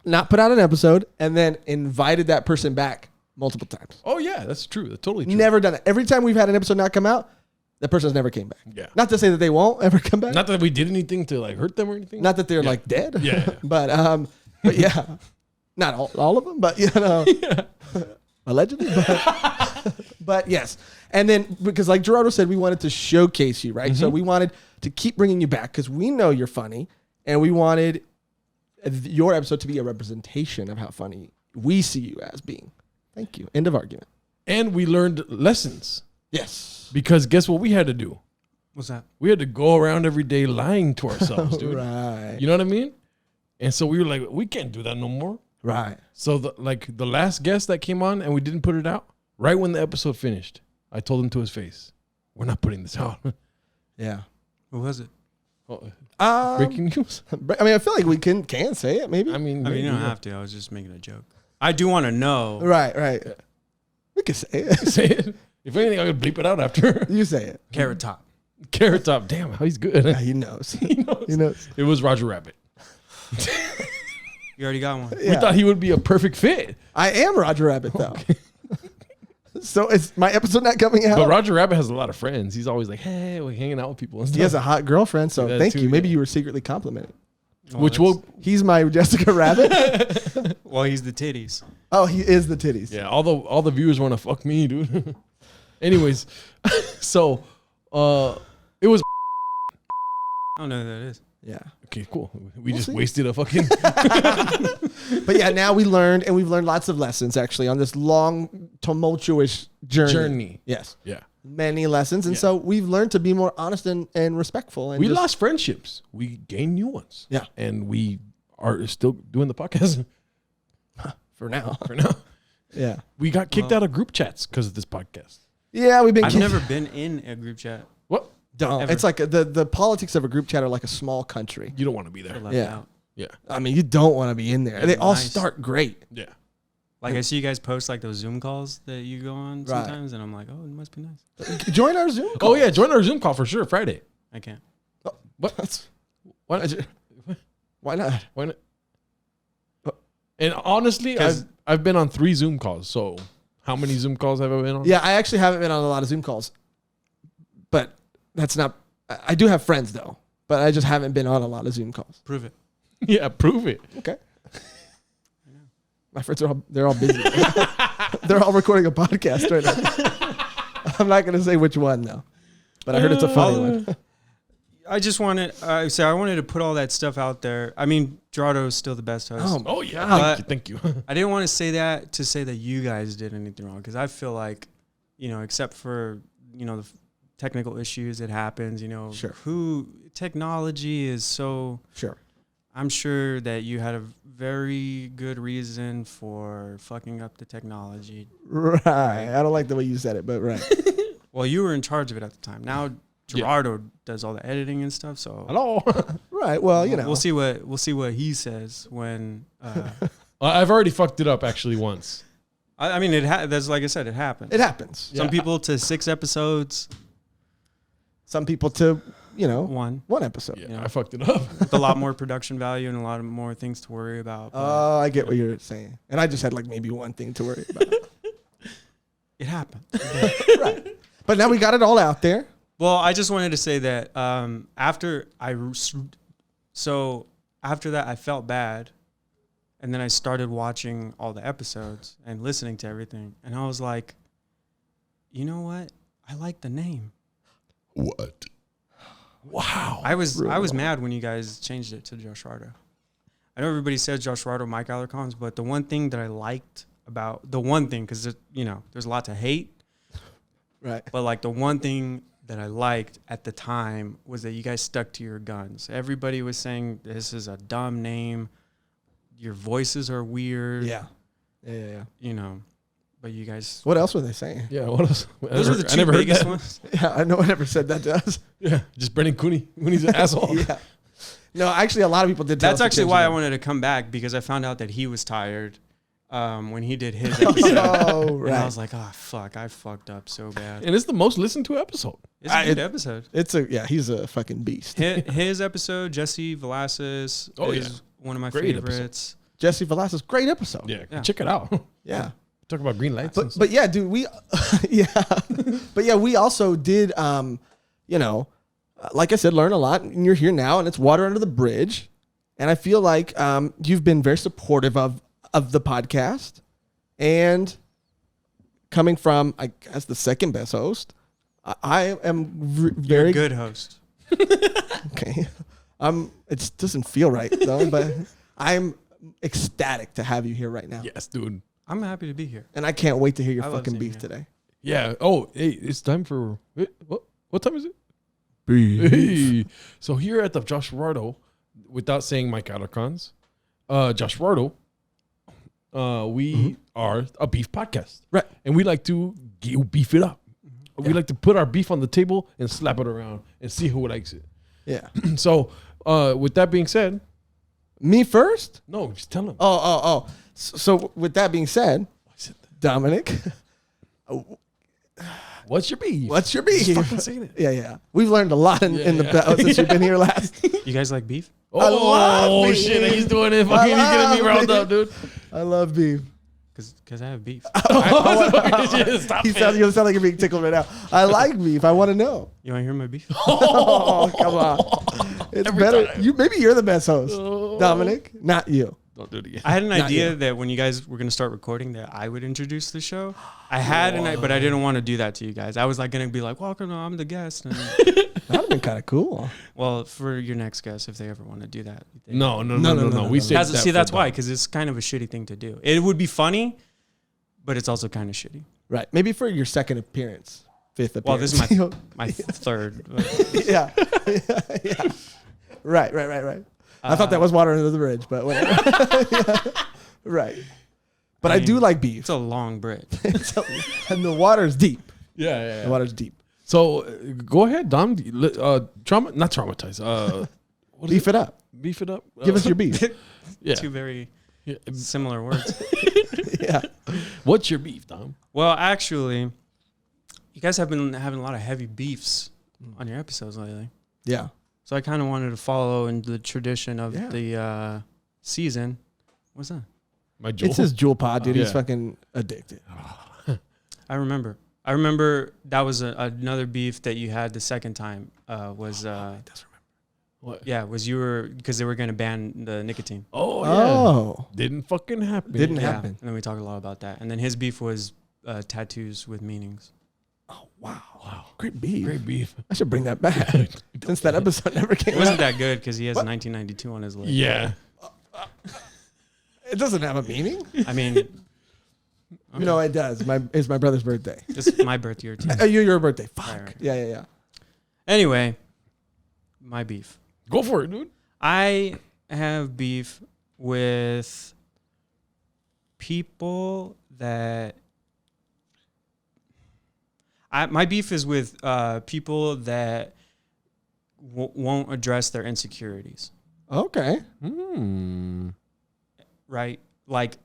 not put out an episode and then invited that person back multiple times. Oh yeah, that's true. That's totally true. Never done it. Every time we've had an episode not come out, that person's never came back. Yeah. Not to say that they won't ever come back. Not that we did anything to like hurt them or anything. Not that they're like dead. Yeah. but yeah, not all of them, but allegedly. But yes. And then because like Gerardo said, we wanted to showcase you, right? Mm-hmm. So we wanted to keep bringing you back because we know you're funny, and we wanted your episode to be a representation of how funny we see you as being. Thank you. End of argument. And we learned lessons. Yes. Because guess what we had to do? What's that? We had to go around every day lying to ourselves, dude. Right. You know what I mean? And so we were like, we can't do that no more. Right. So the last guest that came on and we didn't put it out, right when the episode finished, I told him to his face, we're not putting this out. Yeah. Who was it? Breaking news. I mean, I feel like we can say it, maybe. I mean, you don't have to. I was just making a joke. I do want to know. Right. Yeah. We can say it. Say it. If anything, I'm going to bleep it out after. You say it. Carrot Top. Carrot Top. Damn, he's good. Yeah, he knows. He knows. It was Roger Rabbit. You already got one. Yeah. We thought he would be a perfect fit. I am Roger Rabbit, though. Okay. So is my episode not coming out? But Roger Rabbit has a lot of friends. He's always like, hey, we're hanging out with people and stuff. He has a hot girlfriend, so Yeah, thank too, you. Maybe yeah. you were secretly complimenting. He's my Jessica Rabbit. Well, he's the titties. Oh, he is the titties. Yeah, all the viewers want to fuck me, dude. Anyways, so it was I don't know who that is. Yeah. okay, cool. We We'll just see. wasted a fucking But yeah, now we learned, and we've learned lots of lessons actually on this long, tumultuous journey. Yes. Yeah. Many lessons. And Yeah. so we've learned to be more honest and respectful. And We just- lost friendships. We gained new ones. Yeah. And we are still doing the podcast for now. for now. Yeah. We got kicked out of group chats because of this podcast. Yeah, we've been I've never been in a group chat. What? Don't. Ever. It's like the politics of a group chat are like a small country. You don't want to be Or there. left Yeah. out. Yeah. I mean, you don't want to be in there. They all Nice. start great. Yeah. Like I see you guys post like those Zoom calls that you go on Right. sometimes, and I'm like, oh, it must be nice. Join our Zoom Oh call. yeah, join our Zoom call for sure Friday. I can't. What? What? Why not? Why not? And honestly, 'Cause- I've been on 3 Zoom calls. So how many Zoom calls have I been on? Yeah, I actually haven't been on a lot of Zoom calls. But that's not... I do have friends, though. But I just haven't been on a lot of Zoom calls. Prove it. Yeah, prove it. Okay. My friends they're all busy. They're all recording a podcast right now. I'm not going to say which one, though. But I heard it's a funny one. I just wanted, I wanted to put all that stuff out there. I mean, Gerardo is still the best host. Oh yeah, But- thank you. I didn't want to say that to say that you guys did anything wrong, because I feel like, except for, the technical issues, it happens, Sure. Technology is so, Sure. I'm sure that you had a very good reason for fucking up the technology. Right. I don't like the way you said it, but right. Well, you were in charge of it at the time. Now Gerardo does all the editing and stuff, so Hello. Right. Well, we'll see what he says when. I've already fucked it up actually once. I mean, that's like I said, it happens. It happens. Some Yeah. people to 6 episodes, Some people to, one one episode. Yeah, Yeah. I fucked it up. with a lot more production value and a lot of more things to worry about. but Oh, I get what you're saying. And I just had like maybe one thing to worry about. it happened. Right. But now we got it all out there. Well, I just wanted to say that after that, I felt bad. And then I started watching all the episodes and listening to everything. And I was like, you know what? I like the name. What? Wow. I was mad when you guys changed it to Joshrardo. I know everybody says Joshrardo, Mike Alarcons, but the one thing that I liked about because there's a lot to hate, Right. but like the one thing that I liked at the time was that you guys stuck to your guns. Everybody was saying this is a dumb name. Your voices are weird. Yeah. Yeah. You know, But you guys, What else were they saying? Yeah, what else? those are the I two never heard biggest that. ones. Yeah, I know I never said that to us. Yeah, just Brendan Cooney when he's an asshole. Yeah. No, actually, a lot of people did. Tell That's us to actually change why I the name. wanted to come back, because I found out that he was tired when he did his episode. Oh, And I right. was like, oh, fuck, I fucked up so bad. And it's the most listened to episode. It's a good episode. He's a fucking beast. His episode, Jesse Velasquez, is one of my Great favorites. Jesse Velasquez, great episode. Yeah, check it out. Yeah. Talk about green lights. and But yeah, dude, we we also did like I said, learn a lot, and you're here now, and it's water under the bridge. And I feel like you've been very supportive of the podcast, and coming from, I guess, the second best host, I am very Good host. okay. It doesn't feel right though, but I'm ecstatic to have you here right now, yes, dude. I'm happy to be here. and I can't wait to hear your I love fucking seeing beef you. today. Yeah. Oh, hey, it's time for what time is it? Beef. Hey. So here at the Joshrardo, without saying Mike Alarcon's, Joshrardo, we are a beef podcast, Right. and we like to beef it up. We like to put our beef on the table and slap it around and see who likes it. Yeah. So, with that being said, Me first? no, just tell them. Oh. So with that being said, Dominic, What's your beef? what's your beef? Just fucking say it. Yeah. We've learned a lot in the Yeah. since you've been here last. You guys like beef? I love Oh beef. shit! He's doing it. Fucking, he's getting me love riled beef. up, dude. I love beef. Because I have beef. Stop You sound like you're being tickled right now. I like beef. I want to know. You want to hear my beef? Oh, come on. It's Every better. time. Maybe you're the best host, Dominic, not you. Don't do it again. I had an Not idea you. that when you guys were going to start recording that I would introduce the show. I had but I didn't want to do that to you guys. I was like going to be like, welcome, I'm the guest. And, That'd have been kind of cool. well, for your next guest, if they ever want to do that. No. No. We saved that That's for why, Dom. because it's kind of a shitty thing to do. It would be funny, but it's also kind of shitty. Right. Maybe for your second appearance, fifth Well, appearance. this is my third. But yeah. Yeah. Right. I thought that was water under the bridge, but whatever. Yeah. Right. But I do mean, like beef. it's a long bridge. And the water's deep. Yeah. The water's deep. So go ahead, Dom. Not traumatize. What is Beef it up. Beef it up. Give us your beef. Yeah. Two very Yeah. similar words. Yeah. What's your beef, Dom? Well, actually, you guys have been having a lot of heavy beefs on your episodes lately. Yeah. So I kind of wanted to follow in the tradition of Yeah. the season. What's that? My Joel. It's his jewel pod, dude. He's Yeah. fucking addicted. I remember that was another beef that you had the second time. Was What? yeah, was you were because they were going to ban the nicotine. Oh yeah. Oh. Didn't fucking happen. Didn't Yeah, happen. and then we talked a lot about that. And then his beef was tattoos with meanings. Oh, wow. Great beef. Great beef. I should bring that back. Since that episode never It came wasn't out. that good because he has 1992 on his list. Yeah. It doesn't have a meaning. I mean, No, it does. It's my brother's birthday. it's my birth year too. Your birthday. Fuck. Right. Yeah. Anyway, my beef. Go for it, dude. I have beef with people that my beef is with people that won't address their insecurities, Okay. right? Like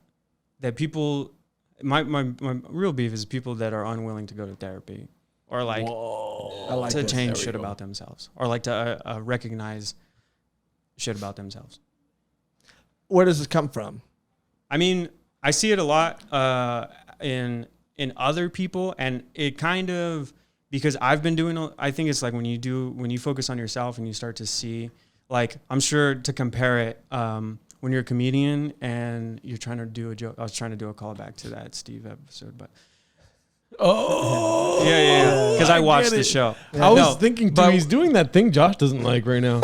that people. My real beef is people that are unwilling to go to therapy or like I like to this. change There we shit go. about themselves or like to recognize shit about themselves. Where does this come from? I mean, I see it a lot in other people, and it kind of because I've been doing. I think it's like when you focus on yourself and you start to see, like I'm sure to compare it when you're a comedian and you're trying to do a joke. I was trying to do a callback to that Steve episode, but Oh. yeah, because I watched get the it. show. I was No, thinking too, but- he's doing that thing Josh doesn't like right now.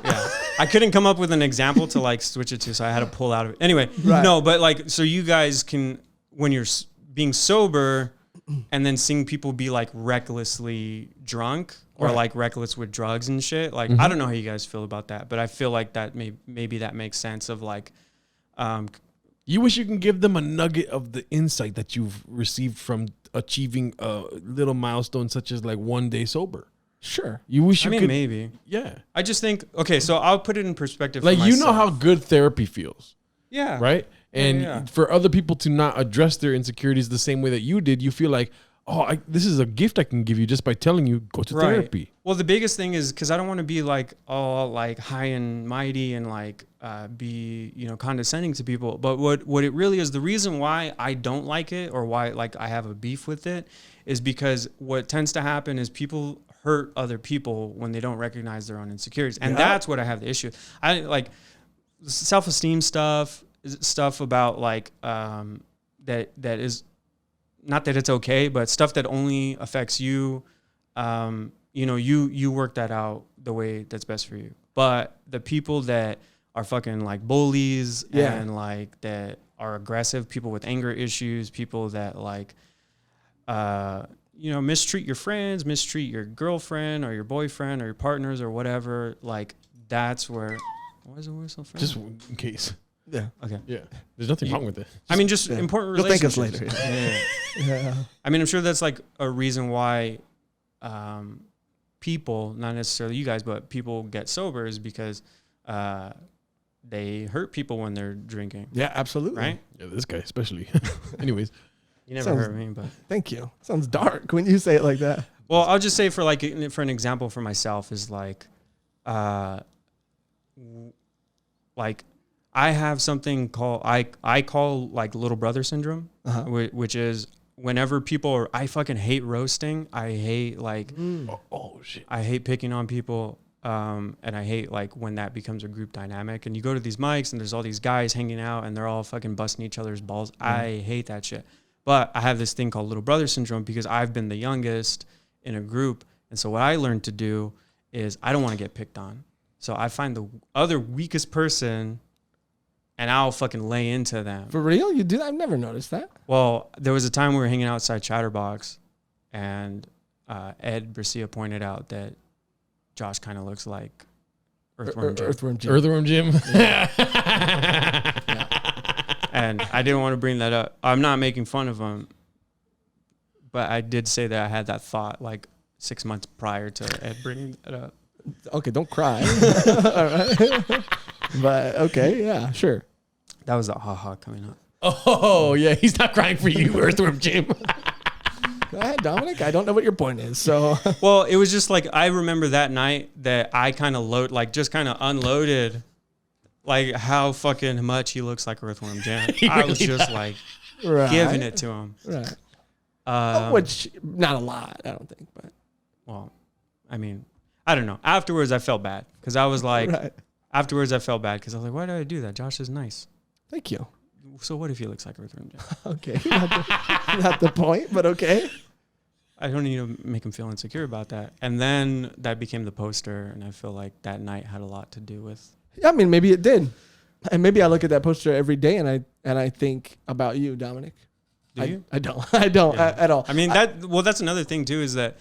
Yeah. I couldn't come up with an example to like switch it to, so I had to pull out of it. Anyway, Right. no, but like, so you guys can, when you're being sober and then seeing people be like recklessly drunk or Right. like reckless with drugs and shit, like, I don't know how you guys feel about that, but I feel like that maybe that makes sense of like, You wish you can give them a nugget of the insight that you've received from achieving a little milestone such as like 1 day sober. Sure. You wish you could. Maybe. Yeah. I just think, okay, so I'll put it in perspective. Like, for you know myself. how good therapy feels. Yeah. Right? And yeah. for other people to not address their insecurities the same way that you did, you feel like, oh, this is a gift I can give you just by telling you, go to therapy. Well, the biggest thing is because I don't want to be like all like high and mighty and like be, you know, condescending to people. But what it really is, the reason why I don't like it or why like I have a beef with it is because what tends to happen is people hurt other people when they don't recognize their own insecurities. And that's what I have the issue. I like self-esteem stuff about like that is not that it's okay, but stuff that only affects you. You know, you work that out the way that's best for you. But the people that are fucking like bullies and like that are aggressive, people with anger issues, people that like, you know, mistreat your friends, mistreat your girlfriend or your boyfriend or your partners or whatever. Like that's where. Why is the whistle from? Just in case. Yeah. Okay. Yeah. There's nothing wrong with it. I mean, just important You'll thank us relationships. later. Yeah. I mean, I'm sure that's like a reason why people, not necessarily you guys, but people get sober is because they hurt people when they're drinking. Yeah, absolutely. Right? Yeah, this guy especially. Anyways. You never hurt me, but. Thank you. Sounds dark when you say it like that. Well, I'll just say for an example for myself is like I have something called I call like little brother syndrome, which is whenever I fucking hate roasting. I hate like oh shit. I hate picking on people, and I hate like when that becomes a group dynamic. And you go to these mics and there's all these guys hanging out and they're all fucking busting each other's balls. I hate that shit. But I have this thing called little brother syndrome because I've been the youngest in a group, and so what I learned to do is I don't want to get picked on. So I find the other weakest person and I'll fucking lay into them. For real? You do that? I've never noticed that. Well, there was a time we were hanging outside Chatterbox and Ed Bracia pointed out that Josh kind of looks like Earthworm Jim. Earthworm Jim. Yeah. And I didn't want to bring that up. I'm not making fun of him, but I did say that I had that thought like 6 months prior to Ed bringing that up. Okay, don't cry. All right. But okay, yeah, sure. That was the ha-ha coming up. Oh, yeah. He's not crying for you, Earthworm Jim. Go ahead, Dominic. I don't know what your point is. So, well, it was just like I remember that night that I kind of unloaded like how fucking much he looks like Earthworm Jim. I was just like giving it to him. Right. Which, not a lot, I don't think. But well, I mean, I don't know. Afterwards, I felt bad because I was like, why did I do that? Josh is nice. Thank you. So what if he looks like Earthworm Jim? Okay. Not the point, but okay. I don't need to make him feel insecure about that. And then that became the poster, and I feel like that night had a lot to do with. I mean, maybe it did. And maybe I look at that poster every day and I think about you, Dominic. Do you? I don't. I don't at all. I mean, that's another thing too, is that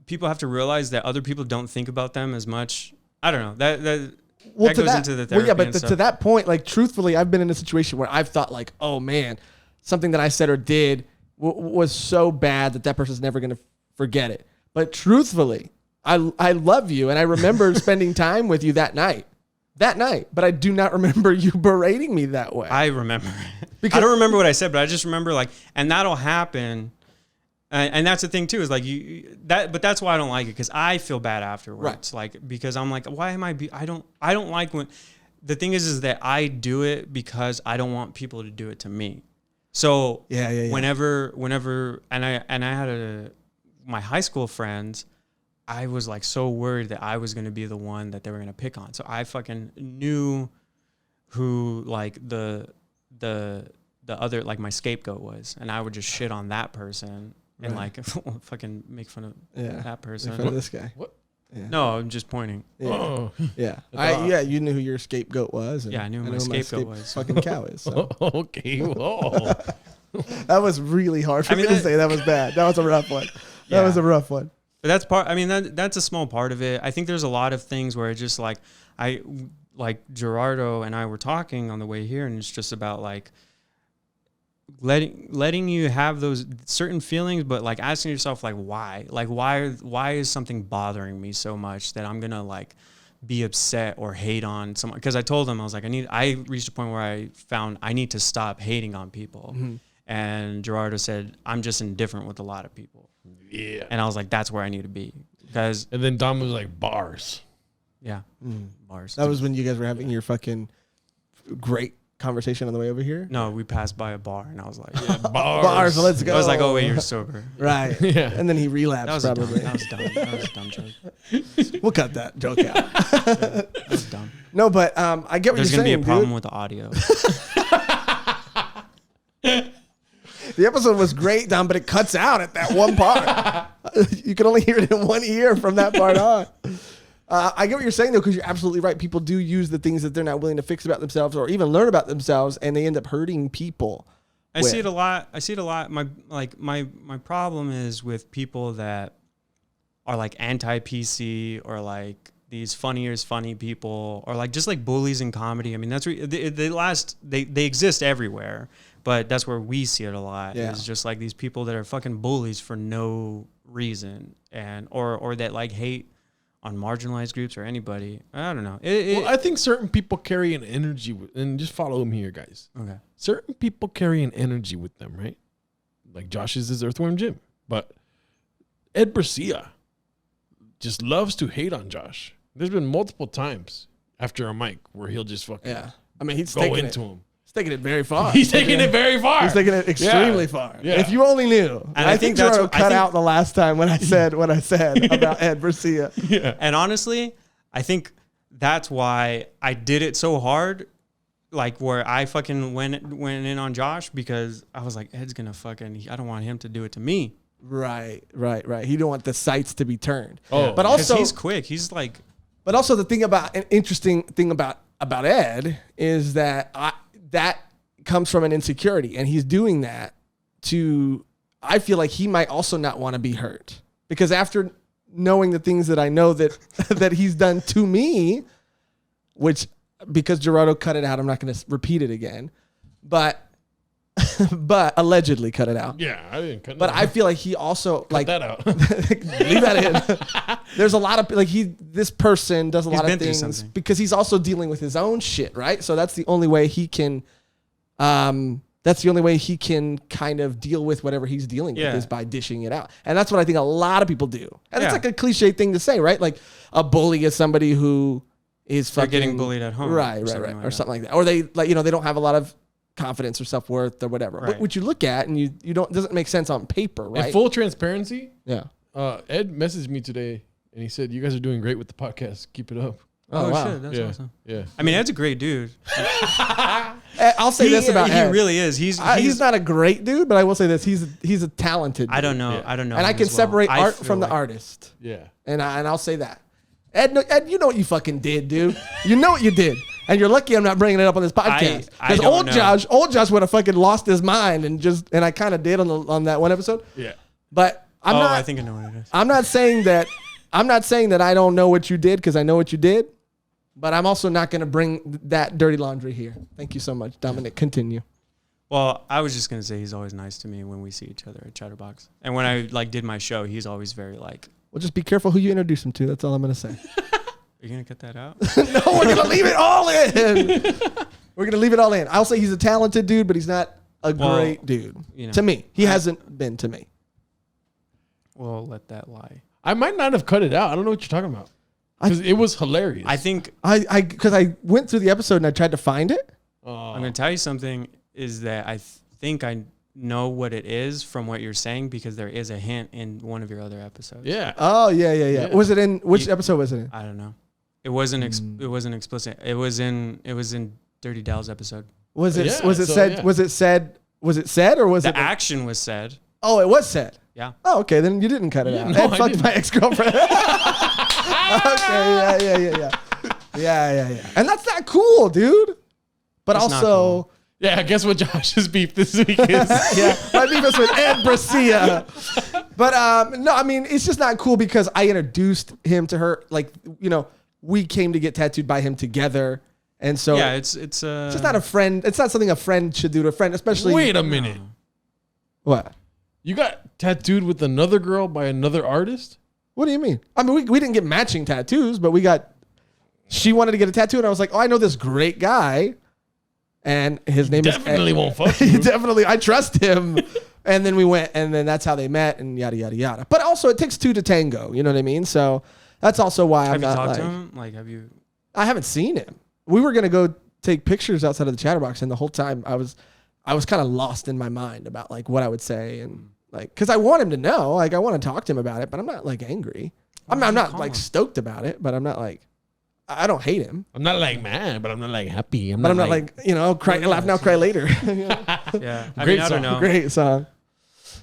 people have to realize that other people don't think about them as much. I don't know. That goes into the therapy. Well, yeah, but to that point, like truthfully, I've been in a situation where I've thought like, oh man, something that I said or did was so bad that person's never going to forget it. But truthfully, I love you, and I remember spending time with you that night. But I do not remember you berating me that way. I remember. I don't remember what I said, but I just remember like, and that'll happen. And that's the thing too, is like but that's why I don't like it, because I feel bad afterwards. Right. Like, because I'm like, why am I I don't like when, the thing is that I do it because I don't want people to do it to me. So whenever, and I had my high school friends, I was like so worried that I was going to be the one that they were going to pick on. So I fucking knew who like the other, like my scapegoat was, and I would just shit on that person. And like fucking make fun of that person. Make fun of this guy. What? Yeah. No, I'm just pointing. Yeah. Oh. Yeah. You knew who your scapegoat was. And I knew who my scapegoat was. Fucking cow is. So. Okay. Whoa. That was really hard for me to say. That was bad. That was a rough one. That was a rough one. But that's part. I mean, that's a small part of it. I think there's a lot of things where it's just like like Gerardo and I were talking on the way here, and it's just about like letting you have those certain feelings, but like asking yourself like why is something bothering me so much that I'm gonna like be upset or hate on someone. Because I told him, I was like, I reached a point where I found I need to stop hating on people. And Gerardo said, I'm just indifferent with a lot of people. Yeah. And I was like, that's where I need to be. And then Dom was like, bars. Yeah. Bars. That was when you guys were having your fucking great conversation on the way over here? No, we passed by a bar and I was like, Yeah, Bars, let's go. I was like, oh wait, you're sober. Right. Yeah. And then he relapsed That probably. was dumb. That was a dumb joke. We'll cut that joke out. That was dumb. No, but I get what There's you're gonna saying, be a problem dude. with the audio. The episode was great, Dom, but it cuts out at that one part. You can only hear it in one ear from that part on. I get what you're saying, though, because you're absolutely right. People do use the things that they're not willing to fix about themselves or even learn about themselves, and they end up hurting people. I see it a lot. My problem is with people that are like anti-PC or like these funny people or like just like bullies in comedy. I mean, that's where they exist everywhere, but that's where we see it a lot. Yeah. It's just like these people that are fucking bullies for no reason or that like hate on marginalized groups or anybody. I don't know. I think certain people carry an energy and just follow him here, guys. Okay. Certain people carry an energy with them, right? Like Josh is his Earthworm Jim, but Ed Bercia just loves to hate on Josh. There's been multiple times after a mic where he'll just fucking I mean, he's go taking into him. He's taking it very far. He's taking it very far. He's taking it extremely far. Yeah. If you only knew. And I think that's Gerardo what- I cut think- out the last time when I said about Ed Bercia. Yeah. And honestly, I think that's why I did it so hard, like where I fucking went in on Josh, because I was like, Ed's gonna I don't want him to do it to me. Right. He don't want the sights to be turned. Oh. But 'Cause also he's quick. He's like, But also the thing about an interesting thing about Ed is that that comes from an insecurity, and he's doing that I feel like he might also not want to be hurt, because after knowing the things that I know that that he's done to me, which because Gerardo cut it out, I'm not going to repeat it again, but allegedly cut it out. Yeah, I didn't cut But that I out. feel like he also Cut like that out. leave that in. There's a lot of like this person does a lot been of through things something. because he's also dealing with his own shit, right? So that's the only way he can kind of deal with whatever he's dealing with is by dishing it out. And that's what I think a lot of people do. And it's like a cliche thing to say, right? Like a bully is somebody who is they're fucking getting bullied at home. Right. Or something like that. Or they like, they don't have a lot of confidence or self-worth or whatever. Right. But what you look at and you don't doesn't make sense on paper, right? In full transparency, Yeah. Ed messaged me today and he said, "You guys are doing great with the podcast. Keep it up." Oh, wow. shit. That's yeah. awesome. Yeah. I mean, Ed's a great dude. I'll say this about Ed. He really is. He's not a great dude, but I will say this: he's a talented dude. I don't know. Yeah. I don't know. And I him can as well. separate I art feel from the like- artist, Yeah. and I'll say that. Ed, you know what you fucking did, dude. You know what you did, and you're lucky I'm not bringing it up on this podcast I because don't know. old Josh would have fucking lost his mind and I kind of did on that one episode. Yeah. But I think I know what it is. I'm not saying that I don't know what you did, because I know what you did, but I'm also not going to bring that dirty laundry here. Thank you so much, Dominic. Continue. Well, I was just gonna say he's always nice to me when we see each other at Chatterbox, and when I like did my show, he's always very like. Well, just be careful who you introduce him to. That's all I'm going to say. Are you gonna cut that out? No, we're going to leave it all in. We're going to leave it all in. I'll say he's a talented dude, but he's not a great dude. To me. He hasn't been to me. We'll let that lie. I might not have cut it out. I don't know what you're talking about. Because it was hilarious. I think Because I went through the episode and I tried to find it. I'm gonna tell you something. Is that I think I know what it is from what you're saying, because there is a hint in one of your other episodes. Yeah. Oh, yeah. Yeah. Was it in, which episode was it in? I don't know. It wasn't it wasn't explicit. It was in Dirty Dell's episode. Was it Yeah, was it so, said yeah. was it said or was The it action was said. Oh, it was said. Yeah. Oh, okay, then you didn't cut it Yeah, out. no, Ed I fucked didn't. my ex-girlfriend. Okay, yeah. And that's not cool, dude. But It's not also, cool. Yeah, guess what Josh's beef this week is? yeah, my beef is with Ed Bercia. But no, I mean, it's just not cool because I introduced him to her. Like, we came to get tattooed by him together. And so it's just not a friend. It's not something a friend should do to a friend, especially. Wait a minute. What? You got tattooed with another girl by another artist? What do you mean? I mean, we didn't get matching tattoos, but she wanted to get a tattoo, and I was like, oh, I know this great guy, and his name definitely is won't fuck you. Definitely, I trust him. And then we went, and then that's how they met, and yada yada yada. But also, it takes two to tango. You know what I mean? So that's also why I'm not Have you talked to him? Like, have you? I haven't seen him. We were gonna go take pictures outside of the chatterbox, and the whole time I was kind of lost in my mind about like what I would say, and like because I want him to know, like I want to talk to him about it, but I'm not like angry. I'm not like stoked about it, but I'm not like I don't hate him. I'm not like mad, but I'm not like happy. I'm not like cry, laugh now, cry later. Yeah, I Great mean, I don't know. Great song.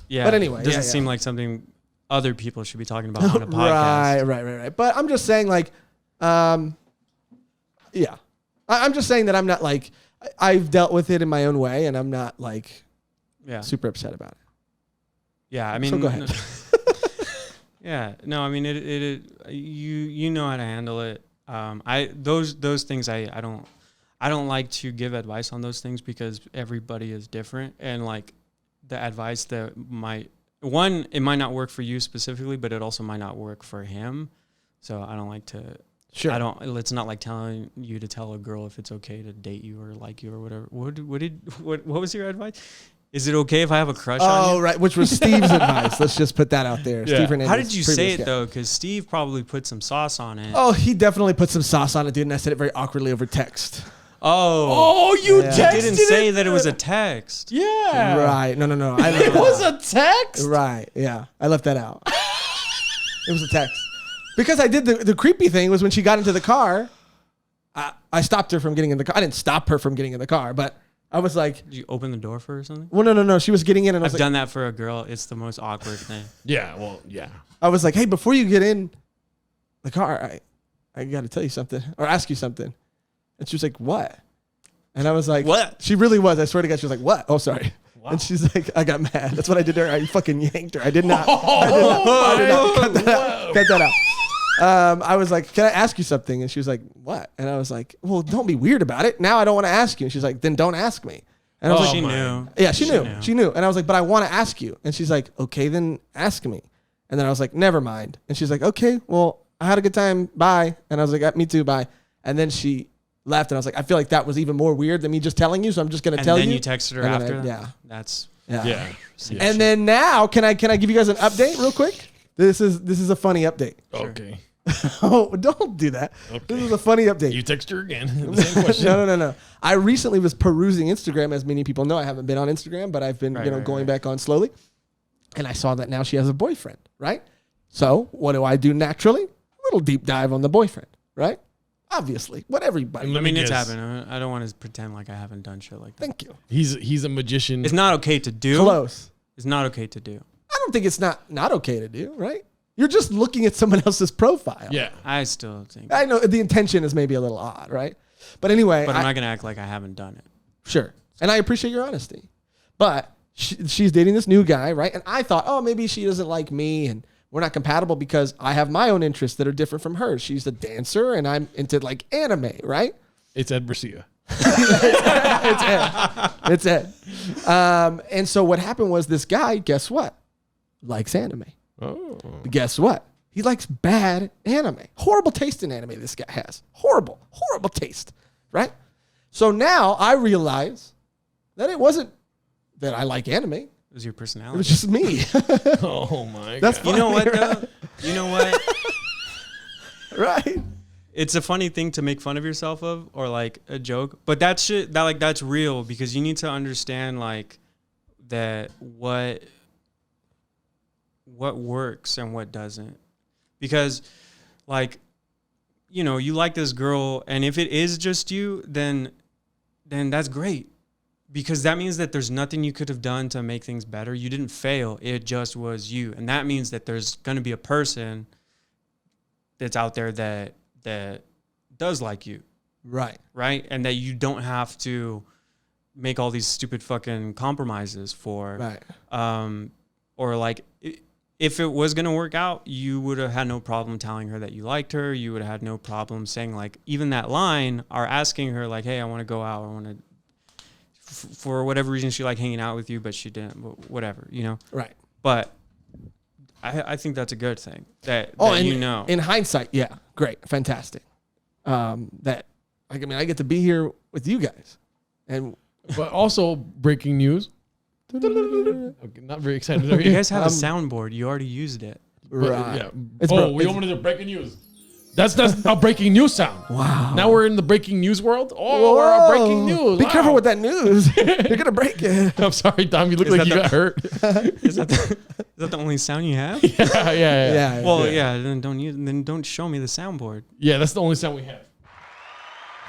Yeah, but anyway, it doesn't seem like something other people should be talking about on a Right. podcast. Right. But I'm just saying, like, I'm just saying that I'm not like I've dealt with it in my own way, and I'm not like super upset about it. Yeah, I mean, so go ahead. Yeah, no, I mean, you know how to handle it. Those things I don't like to give advice on those things because everybody is different, and like the advice that it might not work for you specifically, but it also might not work for him. So I don't like to. Sure. It's not like telling you to tell a girl if it's okay to date you or like you or whatever. What was your advice? Is it okay if I have a crush on you? Oh, right. Which was Steve's advice. Let's just put that out there. Yeah. Steve Hernandez, How did you say it guy. though? Because Steve probably put some sauce on it. Oh, he definitely put some sauce on it, dude. And I said it very awkwardly over text. Oh, you Yeah. texted you didn't say it? that it was a text. Yeah. Right. No. It was a text? Right. Yeah. I left that out. It was a text. Because I did the creepy thing was when she got into the car, I stopped her from getting in the car. I didn't stop her from getting in the car, but I was like, Did you open the door for her or something? well, no. She was getting in, and I was I've like, done that for a girl. It's the most awkward thing. Yeah, well, yeah. I was like, hey, before you get in the car, I got to tell you something or ask you something. And she was like, what? And I was like, What? She really was. I swear to God, she was like, what? Oh, sorry. Wow. And she's like, I got mad. That's what I did to her. I fucking yanked her. I did not. I did not. Cut that out. Cut that out. I was like, can I ask you something? And she was like, what? And I was like, well, don't be weird about it. Now I don't want to ask you. And she's like, then don't ask me. And I was like, She knew. yeah, she knew. She knew. And I was like, but I want to ask you. And she's like, okay, then ask me. And then I was like, never mind. And she's like, okay, well, I had a good time. Bye. And I was like, me too. Bye. And then she left. And I was like, I feel like that was even more weird than me just telling you. So I'm just going to tell you. And then you texted her And then after? yeah. That's... Yeah. And then now, can I give you guys an update real quick? This is a funny update. Okay. Oh, don't do that. Okay. This is a funny update. You text her again. The same question. No. I recently was perusing Instagram. As many people know, I haven't been on Instagram, but I've been going back on slowly. And I saw that now she has a boyfriend, right? So what do I do naturally? A little deep dive on the boyfriend, right? Obviously, what everybody. I mean, it's happened. I don't want to pretend like I haven't done shit like that. Thank you. He's a magician. It's not okay to do. Close. It's not okay to do. I don't think it's not okay to do, right? You're just looking at someone else's profile. Yeah. I still think. I know the intention is maybe a little odd, right? But anyway. But I'm not going to act like I haven't done it. Sure. And I appreciate your honesty. But she's dating this new guy, right? And I thought, oh, maybe she doesn't like me and we're not compatible because I have my own interests that are different from hers. She's a dancer and I'm into like anime, right? It's Ed Garcia. It's Ed. And so what happened was this guy, guess what? Likes anime. Oh. Guess what? He likes bad anime. Horrible taste in anime this guy has. Horrible taste, right? So now I realize that it wasn't that I like anime. It It was your personality. was just me. Oh my That's God. You know what, Right. though? You know what? Right. It's a funny thing to make fun of yourself of or like a joke, but that shit, that's real because you need to understand like that what works and what doesn't. Because like, you know, you like this girl and if it is just you, then that's great. Because that means that there's nothing you could have done to make things better. You didn't fail. It just was you. And that means that there's going to be a person that's out there that does like you. Right. Right? And that you don't have to make all these stupid fucking compromises for. Right. Or like, if it was going to work out, you would have had no problem telling her that you liked her. You would have had no problem saying, like, even that line, or asking her, like, hey, I want to go out. I want to, for whatever reason, she liked hanging out with you, but she didn't, whatever, you know? Right. But I think that's a good thing that you know. In hindsight, yeah, great, fantastic. That, like, I mean, I get to be here with you guys. But also, breaking news. Okay, not very excited. Are You guys have a soundboard. You already used it. Right. Yeah. It's we wanted to breaking news. That's a breaking news sound. Wow. Now we're in the breaking news world. Whoa. We're on breaking news. Be Wow. careful with that news. You're gonna break it. I'm sorry, Dom. You look like you got hurt. Is that the only sound you have? Yeah. Well, then don't show me the soundboard. Yeah, that's the only sound we have.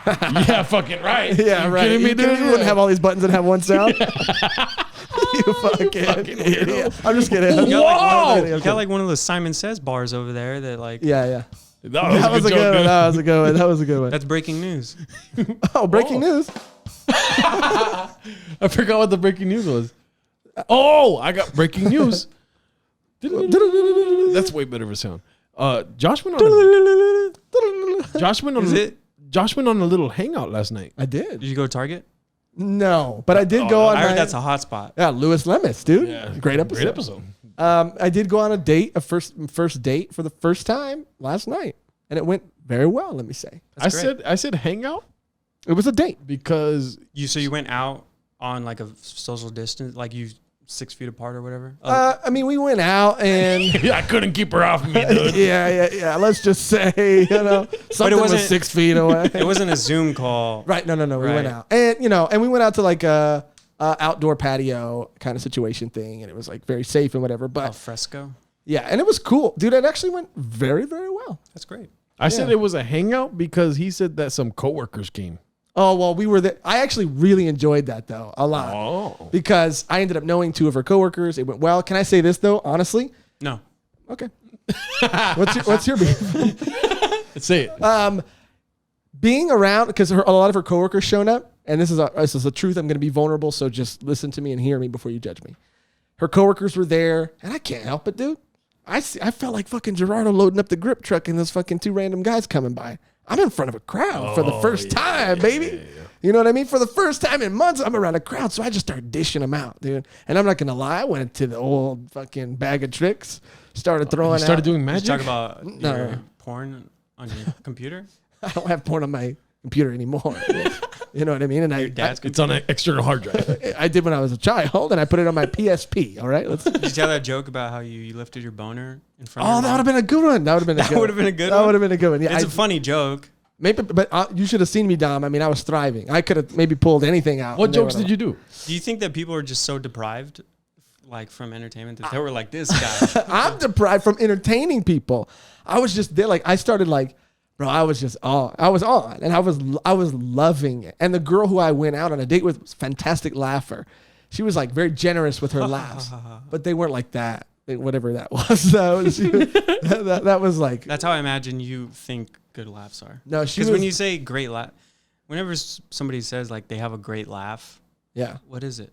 Yeah, fucking right. Yeah, You right. kidding me, You dude? wouldn't have all these buttons and have one sound. You fucking idiot. I'm just kidding. You Whoa! got like one of those Simon Says bars over there that like. Yeah. That was a good joke, dude. That was a good one. That's breaking news. Oh, breaking news. I forgot what the breaking news was. Oh, I got breaking news. That's way better of a sound. Josh went on a little hangout last night. I did. Did you go to Target? No, but I did go on. I heard that's a hot spot. Yeah, Louis Lemis, dude. Yeah, Great episode. I did go on a date, a first date for the first time last night, and it went very well. Let me say, That's great. I said hangout it was a date. because You went out on like a social distance, like you 6 feet apart or whatever. I mean, we went out and I couldn't keep her off me, dude. yeah. Let's just say, something was 6 feet away. It wasn't a Zoom call. Right? No. We Right. went out, and and we went out to like a outdoor patio kind of situation thing, and it was like very safe and whatever. But Al fresco. yeah, and it was cool, dude. It actually went very, very well. That's great. I said it was a hangout because he said that some coworkers came. Oh, well, we were there. I actually really enjoyed that, though, a lot. Oh. Because I ended up knowing 2 of her coworkers. It went well. Can I say this, though, honestly? No. Okay. What's your beef? Let's say it. Being around, because a lot of her coworkers shown up, and this is the truth. I'm going to be vulnerable, so just listen to me and hear me before you judge me. Her coworkers were there, and I can't help it, dude. I felt like fucking Gerardo loading up the grip truck and those fucking 2 random guys coming by. I'm in front of a crowd for the first time, baby. Yeah. You know what I mean? For the first time in months, I'm around a crowd, so I just started dishing them out, dude. And I'm not gonna lie, I went to the old fucking bag of tricks, started throwing. Started out. doing Did magic. you talk about your porn on your computer? I don't have porn on my computer anymore. You know what I mean? And It's on an external hard drive. I did when I was a child, and I put it on my PSP. All right, Did you tell that joke about how you lifted your boner in front of Oh, your that mom? would have been a good one. That would have been a good one. That would have been a good That one? would have been a good one. Yeah, It's a funny joke. maybe, but you should have seen me, Dom. I mean, I was thriving. I could have maybe pulled anything out. What jokes did you do? Do you think that people are just so deprived, like from entertainment, that they were like this guy? I'm deprived from entertaining people. I was just there. Like I started like, bro, I was just on. I was on, and I was loving it. And the girl who I went out on a date with was a fantastic laugher. She was like very generous with her laughs, but they weren't like that. Whatever that was, that was like. That's how I imagine you think good laughs are. No, she because was. when you say great laugh, whenever somebody says like they have a great laugh, Yeah. what is it?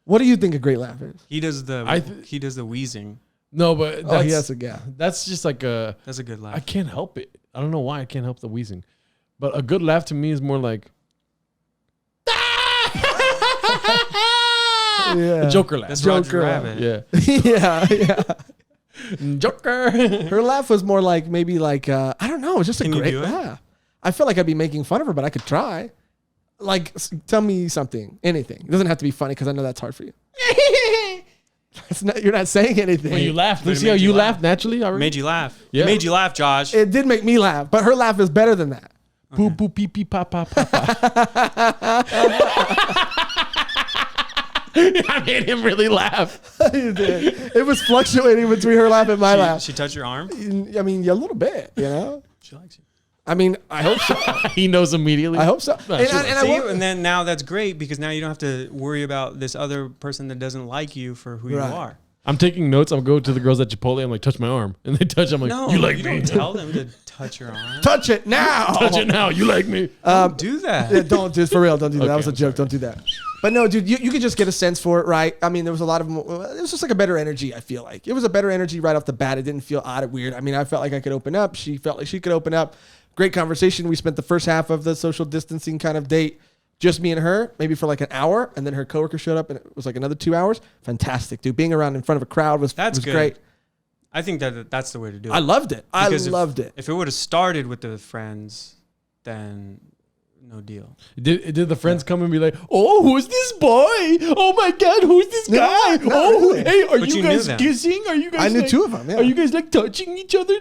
What do you think a great laugh is? He does the he does the wheezing. No, but Oh, he has a yeah. that's just like a. That's a good laugh. I can't help it. I don't know why I can't help the wheezing, but a good laugh to me is more like Yeah. a Joker laugh. That's Joker. Roger Rabbit. Yeah, yeah. Joker. Her laugh was more like maybe like I don't know, it's just a Can you great do it? laugh. I feel like I'd be making fun of her, but I could try. Like, tell me something, anything. It doesn't have to be funny because I know that's hard for you. You're not saying anything. When you laugh, But it let's see how made you you laugh laugh. naturally already. Made you laugh. Yeah. It made you laugh, Josh. It did make me laugh, but her laugh is better than that. Poo poo pee pee pa pa pa pa. I made him really laugh. You did. It was fluctuating between her laugh and my laugh. She touched your arm. I mean, a little bit, you know. She likes you. I mean, I hope so. He knows immediately. I hope so. Nah, And sure. I See, won't- and then now that's great because now you don't have to worry about this other person that doesn't like you for who Right. you are. I'm taking notes. I'm going to the girls at Chipotle. I'm like, touch my arm. And they touch. I'm like, No, you like you me? don't tell them to touch your arm. Touch it now. Touch it now. You like me? Don't do that. Yeah, don't, just for real. Don't do that. Okay, That was a I'm joke. sorry. Don't do that. But no, dude, you could just get a sense for it, right? I mean, there was a lot of, it was just like a better energy, I feel like. It was a better energy right off the bat. It didn't feel odd or weird. I mean, I felt like I could open up. She felt like she could open up. Great conversation. We spent the first half of the social distancing kind of date, just me and her, maybe for like an hour. And then her coworker showed up and it was like another 2 hours. Fantastic, dude. Being around in front of a crowd was That's good. great. I think that's the way to do it. I loved it. Because loved it. If it would have started with the friends, then no deal. Did the friends come and be like, oh, who's this boy? Oh my God, who's this No, guy? not Oh, really. hey, are But you you knew guys them. kissing? Are you guys? I knew like, 2 of them. Yeah. Are you guys like touching each other?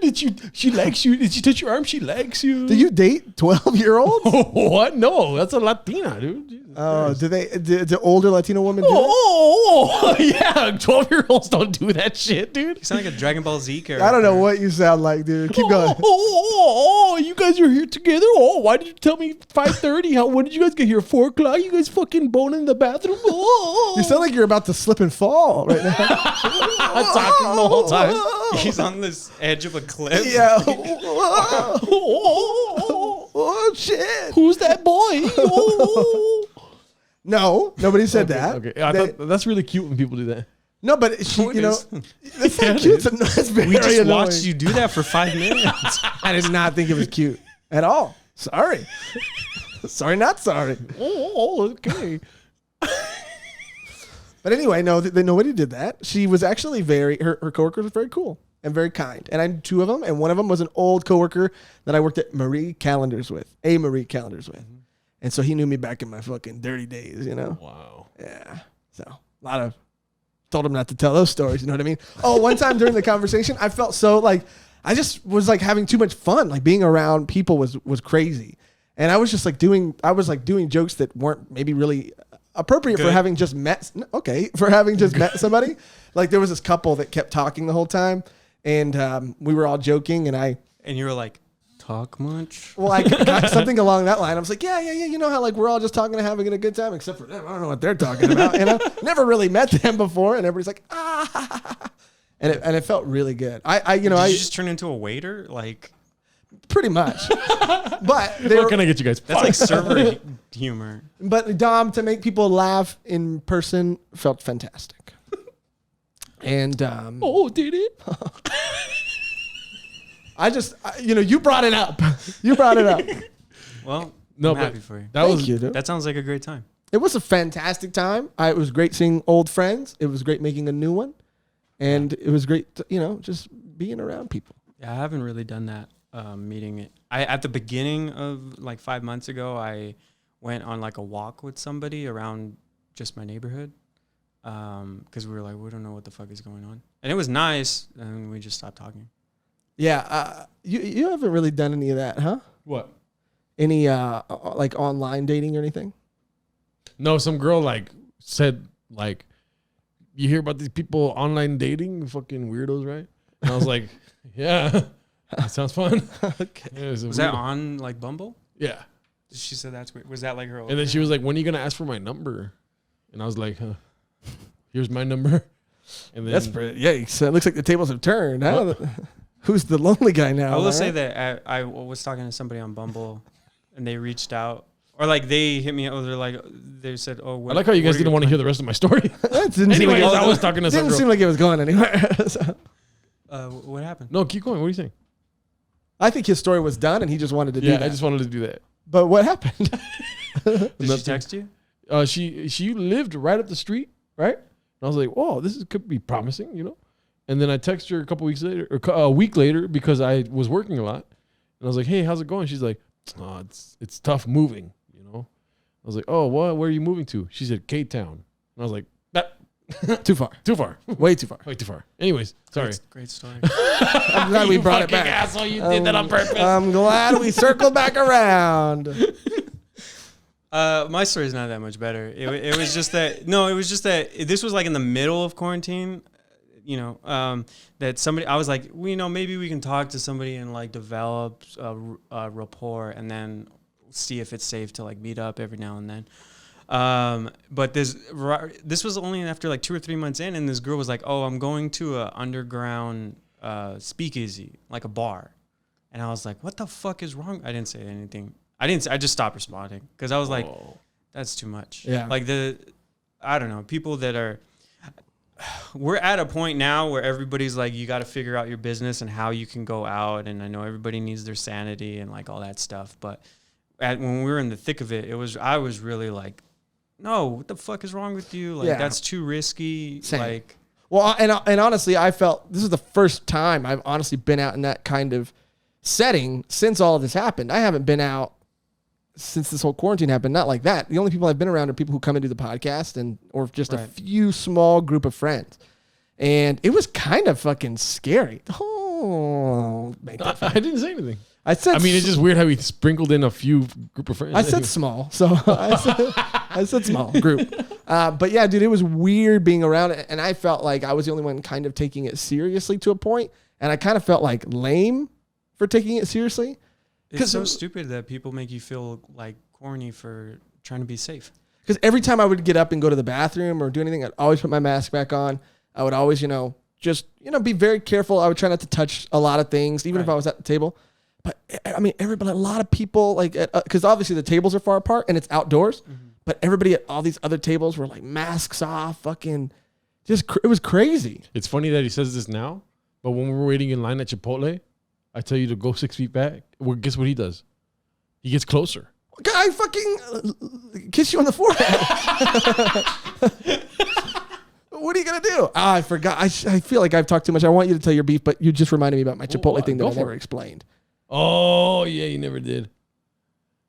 She likes you? Did she touch your arm? She likes you. Do you date 12-year-olds? What? No, that's a Latina, dude. Jesus Oh, Christ. do older Latino women do that? Oh, yeah. 12-year-olds don't do that shit, dude. You sound like a Dragon Ball Z character. I don't know what you sound like, dude. Keep going. Oh, you guys are here together? Oh, why did you tell me 5:30? When did you guys get here? 4 o'clock? You guys fucking boning in the bathroom? Oh. You sound like you're about to slip and fall right now. I'm talking the whole time. He's on this edge of a cliff. Yeah. Oh, Oh, shit. who's that boy? Oh. No, nobody said that. Okay, I They- thought that's really cute when people do that. no, but she, It you know, is. that's Yeah, not it cute. is. That's very We just annoying. watched you do that for 5 minutes. I did not think it was cute at all. Sorry. Sorry, not sorry. Oh, okay. But anyway, no, nobody did that. She was actually her coworker was very cool and very kind. And I knew 2 of them, and one of them was an old coworker that I worked at Marie Callender's with. And so he knew me back in my fucking dirty days, you know? Wow. Yeah. So a lot of, told him not to tell those stories, you know what I mean? Oh, one time during the conversation, I felt so like, I just was like having too much fun. Like being around people was crazy. And I was just like doing jokes that weren't maybe really appropriate for having just met somebody. Like there was this couple that kept talking the whole time and we were all joking and And you were like, talk much? well, I got something along that line. I was like, yeah. You know how like we're all just talking and having a good time, except for them. I don't know what they're talking about. And I've never really met them before. And everybody's like, ah. And it felt really good. Did you just turn into a waiter? Like, pretty much. But What can I get you guys? that's like server humor. But Dom, to make people laugh in person felt fantastic. And Oh, did it? you brought it up. You brought it up. Well, No, I'm but happy for you. That Thank was you, dude. That sounds like a great time. It was a fantastic time. It was great seeing old friends. It was great making a new one. And it was great, just being around people. Yeah, I haven't really done that meeting. At the beginning of like 5 months ago, I went on like a walk with somebody around just my neighborhood because we were like, we don't know what the fuck is going on. And it was nice, and we just stopped talking. Yeah. You haven't really done any of that, huh? What? Any like online dating or anything? No, some girl like said like, you hear about these people online dating, fucking weirdos, right? And I was like, yeah, that sounds fun. Okay. Yeah, Was that on like Bumble? Yeah. She said that's weird. Was that like her? And then she was like, when are you gonna ask for my number? And I was like, here's my number. And then That's pretty. Yikes! It looks like the tables have turned. Huh? Who's the lonely guy now? I will all say right? that I was talking to somebody on Bumble, and they reached out, or like they hit me up. They said, "Oh, what, I like how you what guys are didn't your want to hear plans?" the rest of my story. That didn't seem Anyways, like I was talking to some didn't girl. seem like it was going anywhere. So, What happened? No, keep going. What are you saying? I think his story was done, and he just wanted to do Yeah, that. I just wanted to do that. But what happened? Did she Nothing. text you? She lived right up the street, right? And I was like, "Whoa, could be promising," you know. And then I texted her a couple weeks later, or a week later, because I was working a lot. And I was like, "Hey, how's it going?" She's like, "Oh, it's tough moving," you know. I was like, "Oh, what? Where are you moving to?" She said, "Cape Town." And I was like, Too far. "Too far, Way too far. way too far." Anyways, sorry. Great story. I'm glad we You brought it fucking back. asshole, you did that on purpose. I'm glad we circled back around. My story's not that much better. It was just that. No, it was just that this was like in the middle of quarantine. You know, that somebody. I was like, maybe we can talk to somebody and like develop a rapport, and then see if it's safe to like meet up every now and then. But this was only after like 2 or 3 months in, and this girl was like, "Oh, I'm going to a underground speakeasy, like a bar," and I was like, "What the fuck is wrong?" I didn't say anything. I just stopped responding because I was like, "That's too much." Yeah. Like I don't know, people that are. We're at a point now where everybody's like, you got to figure out your business and how you can go out, and I know everybody needs their sanity and like all that stuff, but when we were in the thick of it, I was really like, no, what the fuck is wrong with you? Like, that's too risky. Same. Like, well, and honestly, I felt this is the first time I've honestly been out in that kind of setting since all of this happened. I haven't been out since this whole quarantine happened. Not like that. The only people I've been around are people who come and do the podcast or just a few small group of friends. And it was kind of fucking scary. Oh, I didn't say anything. I mean, it's just weird how he sprinkled in a few group of friends. I said small, so I said small group. But yeah, dude, it was weird being around it, and I felt like I was the only one kind of taking it seriously to a point, and I kind of felt like lame for taking it seriously. It's so stupid that people make you feel like corny for trying to be safe. Because every time I would get up and go to the bathroom or do anything, I'd always put my mask back on. I would always, just be very careful. I would try not to touch a lot of things, even if I was at the table. But I mean, a lot of people, like, because obviously the tables are far apart and it's outdoors, but everybody at all these other tables were like masks off, fucking, it was crazy. It's funny that he says this now, but when we were waiting in line at Chipotle, I tell you to go 6 feet back. Well, guess what he does? He gets closer. I fucking kiss you on the forehead. What are you going to do? I forgot. I feel like I've talked too much. I want you to tell your beef, but you just reminded me about my Chipotle thing that I never explained. Oh, yeah, you never did.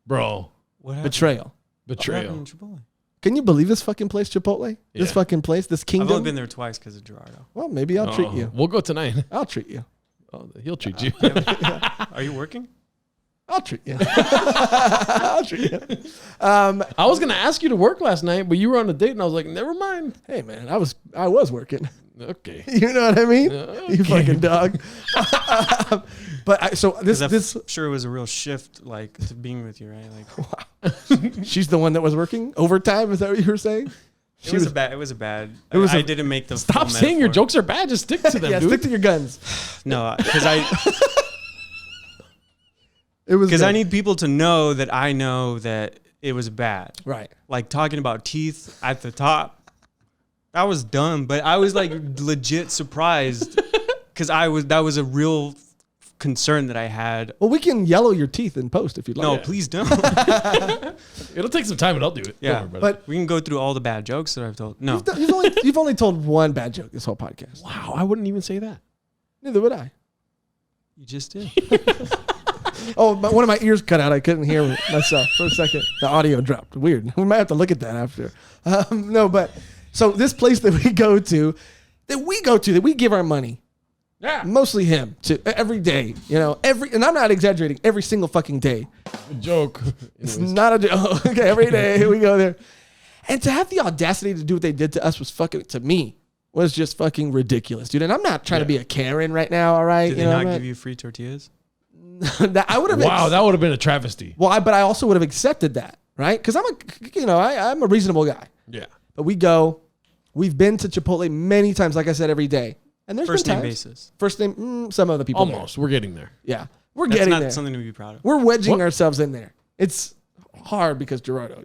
Bro. What happened? Betrayal. What happened in Chipotle? Can you believe this fucking place, Chipotle? Yeah. This fucking place, this kingdom? I've only been there twice because of Gerardo. Well, maybe I'll treat you. We'll go tonight. I'll treat you. Oh, he'll treat you. Are you working? I'll treat you. I'll treat you. I was gonna ask you to work last night, but you were on a date, and I was like, never mind. Hey man, I was working. Okay. You know what I mean? Okay. You fucking dog. But this sure it was a real shift, like, to being with you, right? Like, wow. She's the one that was working overtime. Is that what you were saying? It was a bad. I didn't make the. Stop saying your jokes are bad. Just stick to them, yeah, dude. Stick to your guns. No, because I need people to know that I know that it was bad. Right. Like talking about teeth at the top. That was dumb, but I was like legit surprised because that was a real concern that I had. Well, we can yellow your teeth in post if you'd like. No, please don't. It'll take some time, and I'll do it. Yeah, but we can go through all the bad jokes that I've told. No, you've only told one bad joke this whole podcast. Wow, I wouldn't even say that. Neither would I. You just did. Oh, but one of my ears cut out. I couldn't hear myself for a second. The audio dropped. Weird. We might have to look at that after. No, but so this place that we go to, that we give our money. Yeah. Mostly him to every day, and I'm not exaggerating, every single fucking day. A joke. It's not a joke. Okay, every day we go there. And to have the audacity to do what they did to us was just fucking ridiculous, dude. And I'm not trying to be a Karen right now, all right? Did they not give you free tortillas? I would have. Wow, that would have been a travesty. Well, but I also would have accepted that, right? Because I'm a reasonable guy. Yeah. But we've been to Chipotle many times, like I said, every day. And there's first been name times, basis. First name, some other people. Almost. There. We're getting there. Yeah. That's getting there. That's not something to be proud of. We're wedging ourselves in there. It's hard because Gerardo,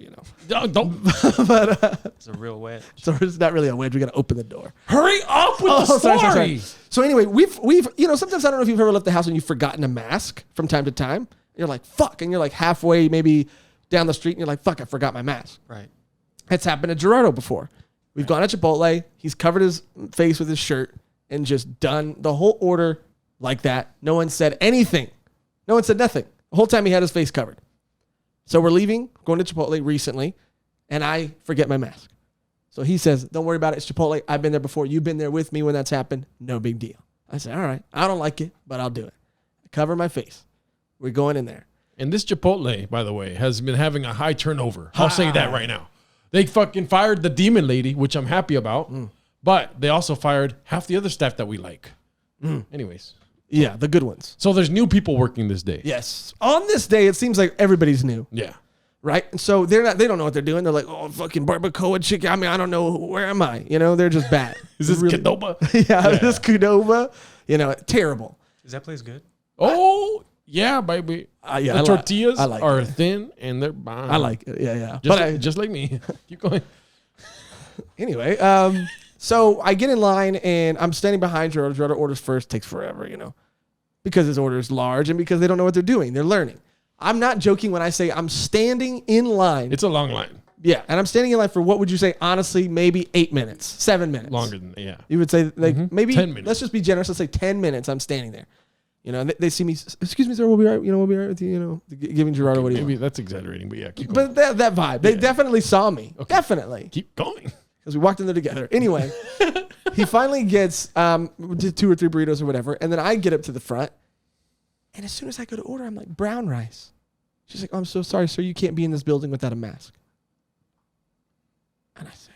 Don't. But it's a real wedge. So it's not really a wedge. We got to open the door. Hurry up with the story. Sorry. So anyway, we've sometimes I don't know if you've ever left the house and you've forgotten a mask from time to time. You're like, fuck. And you're like halfway maybe down the street and you're like, fuck, I forgot my mask. Right. It's happened to Gerardo before. We've gone to Chipotle. He's covered his face with his shirt and just done the whole order like that. No one said anything. No one said nothing. The whole time he had his face covered. So we're leaving, going to Chipotle recently, and I forget my mask. So he says, don't worry about it. It's Chipotle. I've been there before. You've been there with me when that's happened. No big deal. I said, all right. I don't like it, but I'll do it. I cover my face. We're going in there. And this Chipotle, by the way, has been having a high turnover. I'll say that right now. They fucking fired the demon lady, which I'm happy about. But they also fired half the other staff that we like. Anyways. Yeah, the good ones. So there's new people working this day. Yes. On this day, it seems like everybody's new. Yeah. right? And so they don't know what they're doing. They're like, oh, fucking barbacoa chicken. I mean, I don't know, where am I? You know, they're just bad. Is this really, Qdoba? Yeah, this Qdoba. You know, terrible. Is that place good? Oh, yeah, baby. Yeah, the tortillas like are it. thin and they're bomb. I like it. Yeah. Just like me. Keep going. Anyway, so I get in line and I'm standing behind Gerardo. Gerardo orders first, takes forever, you know, because his order is large and because they don't know what they're doing. They're learning. I'm not joking when I say I'm standing in line. It's a long line. Yeah, and I'm standing in line for what would you say, honestly, maybe 8 minutes, 7 minutes. Longer than that, yeah. You would say like maybe 10 minutes. Let's just be generous. Let's say 10 minutes I'm standing there. You know, and they see me, excuse me, sir, we'll be right with you, you know, giving Gerardo what he Maybe wants. that's exaggerating, but yeah, keep going. But that vibe, they definitely saw me. Okay. Definitely. Keep going. Because we walked in there together. Anyway, he finally gets 2 or 3 burritos or whatever. And then I get up to the front. And as soon as I go to order, I'm like, brown rice. She's like, oh, I'm so sorry, sir. You can't be in this building without a mask. And I say,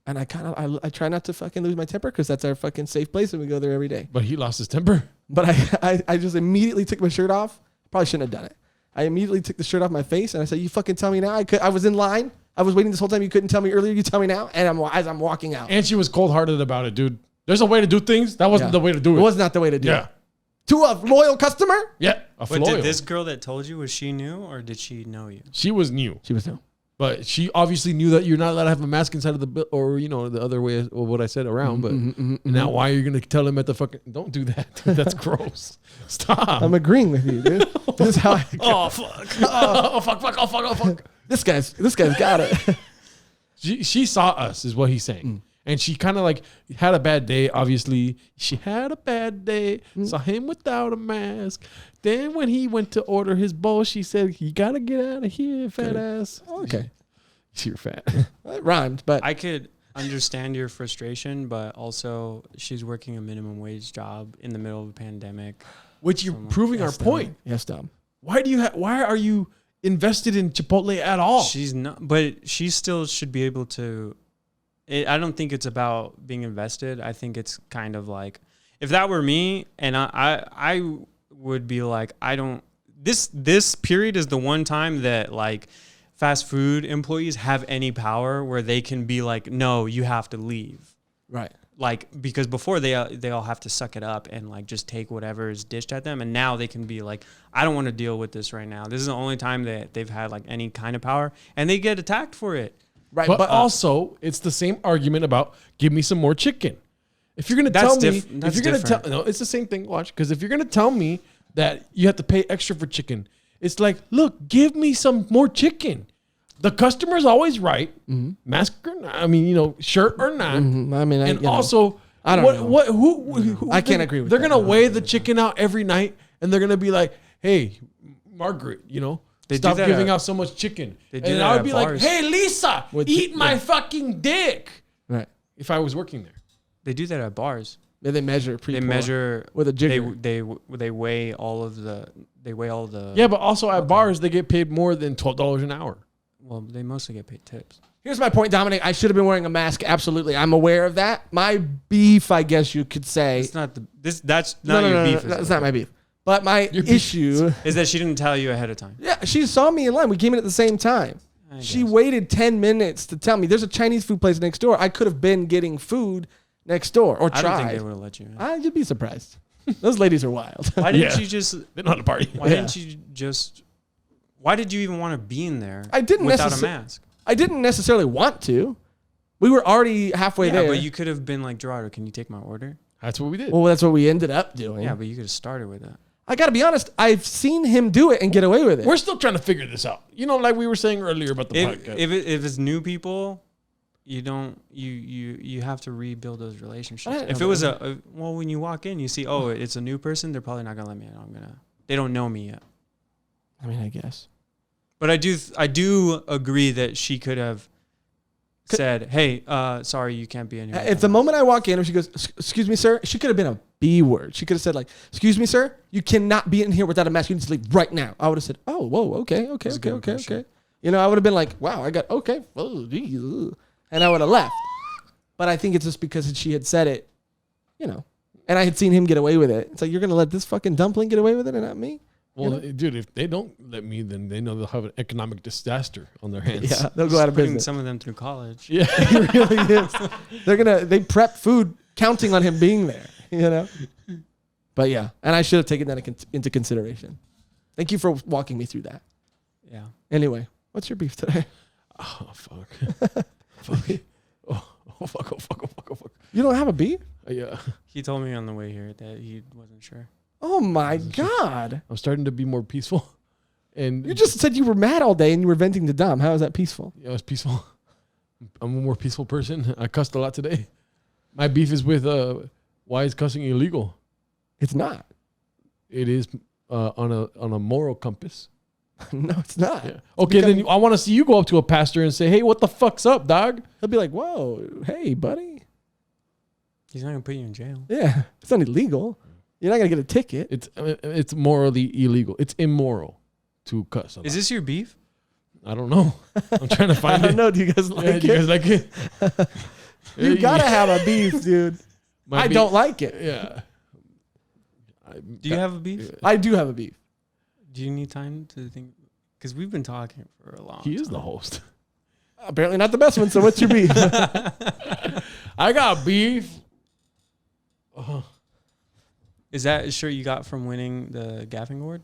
and I try not to fucking lose my temper because that's our fucking safe place and we go there every day. But he lost his temper. But I just immediately took my shirt off. Probably shouldn't have done it. I immediately took the shirt off my face and I said, you fucking tell me now. I was in line. I was waiting this whole time. You couldn't tell me earlier. You tell me now. And as I'm walking out. And she was cold-hearted about it, dude. There's a way to do things. That wasn't the way to do it. It was not the way to do Yeah. it. To a loyal customer? Yeah. But did this girl that told you, was she new or did she know you? She was new. She was new. But she obviously knew that you're not allowed to have a mask inside of the bill, or you know the other way of what I said around. But now, why are you gonna tell him at the fucking? Don't do that. Dude. That's gross. Stop. I'm agreeing with you, dude. This is how. Oh fuck. Oh fuck. Fuck. Oh fuck. Oh fuck. This guy's got it. She saw us, is what he's saying, and she kind of like had a bad day. Obviously, she had a bad day. Saw him without a mask. Then when he went to order his bowl, she said, "You gotta get out of here, fat ass." Okay, you're fat. it rhymed, but I could understand your frustration, but also she's working a minimum wage job in the middle of a pandemic. Which you're proving our point. Yes, Dom. Why are you invested in Chipotle at all? She's not, but she still should be able to. I don't think it's about being invested. I think it's kind of like, if that were me, and I would be like, I don't. This period is the one time that like fast food employees have any power where they can be like, no, you have to leave. Right. Like, because before they all have to suck it up and like just take whatever is dished at them, and now they can be like, I don't want to deal with this right now. This is the only time that they've had like any kind of power, and they get attacked for it. Right. But also, it's the same argument about give me some more chicken. If you're gonna tell me, if you're gonna tell, no, it's the same thing. Watch, because if you're gonna tell me that you have to pay extra for chicken, it's like, look, give me some more chicken. The customer's always right. Mask or not, I mean, you know, shirt or not. I mean, and also, I don't know. Who I can't agree with they're that. gonna weigh the chicken out every night, and they're gonna be like, "Hey, Margaret, you know, stop giving out so much chicken." And I would be like, "Hey, Lisa, eat my fucking dick." Right. If I was working there, They do that at bars. Yeah, they measure. They measure with a jigger. They weigh all of the. They weigh all the. Yeah, but also at bars they get paid more than $12 an hour. Well, they mostly get paid tips. Here's my point, Dominic. I should have been wearing a mask. Absolutely, I'm aware of that. My beef, I guess you could say. It's not that's not your beef. No, it's not my beef. But my issue is that she didn't tell you ahead of time. Yeah, she saw me in line. We came in at the same time. She waited 10 minutes to tell me there's a Chinese food place next door. I could have been getting food next door or tried. I don't think they would have let you in. You'd be surprised. Those ladies are wild. Why didn't you just? They're not a party. Why didn't you just? Why did you even want to be in there? I didn't without a mask. I didn't necessarily want to. We were already halfway there. But you could have been like, Gerardo, can you take my order? That's what we did. Well, that's what we ended up doing. Yeah, but you could have started with that. I got to be honest. I've seen him do it and get away with it. We're still trying to figure this out. You know, like we were saying earlier about the podcast. If it's new people, you don't you have to rebuild those relationships. If it was when you walk in, you see, oh, it's a new person, they're probably not gonna let me in. They don't know me yet. I mean, I guess. But I do agree that she could have said, "Hey, sorry, you can't be in here." At the moment I walk in, and she goes, "Excuse me, sir," she could have been a B word. She could have said like, "Excuse me, sir, you cannot be in here without a mask. You need to leave right now." I would have said, "Oh, whoa, okay." You know, I would have been like, "Wow, I got okay." Oh, geez. And I would have left. But I think it's just because she had said it, you know, and I had seen him get away with it. It's like, you're gonna let this fucking dumpling get away with it and not me? Well, You know? dude, if they don't let me, then they know they'll have an economic disaster on their hands. Yeah, they'll go out of Putting business. some of them through college. Yeah. He really is. They prep food counting on him being there, you know? But yeah, and I should have taken that into consideration. Thank you for walking me through that. Yeah. Anyway, what's your beef today? Oh, fuck. Fuck. Oh, fuck. Oh, fuck. Oh, fuck. Oh, fuck. You don't have a beef? Yeah. He told me on the way here that he wasn't sure. Oh my God. I'm starting to be more peaceful. And You just said you were mad all day and you were venting to Dom. How is that peaceful? Yeah, it was peaceful. I'm a more peaceful person. I cussed a lot today. My beef is with why is cussing illegal? It's not. It is on a moral compass. No, it's not. Yeah. Okay, then I want to see you go up to a pastor and say, "Hey, what the fuck's up, dog?" He'll be like, whoa, hey, buddy. He's not gonna put you in jail. Yeah, it's not illegal. You're not going to get a ticket. It's morally illegal. It's immoral to cuss. A lot. Is this your beef? I don't know. I'm trying to I find don't it. know. Do you guys like Yeah, it? do you guys like it? You got to have a beef, dude. My I beef- don't like it. Yeah. Do you have a beef? I do have a beef. Do you need time to think? Because we've been talking for a long He time. is the host. Apparently not the best one, so what's your beef? I got beef. Is that a shirt you got from winning the Gaffing Award?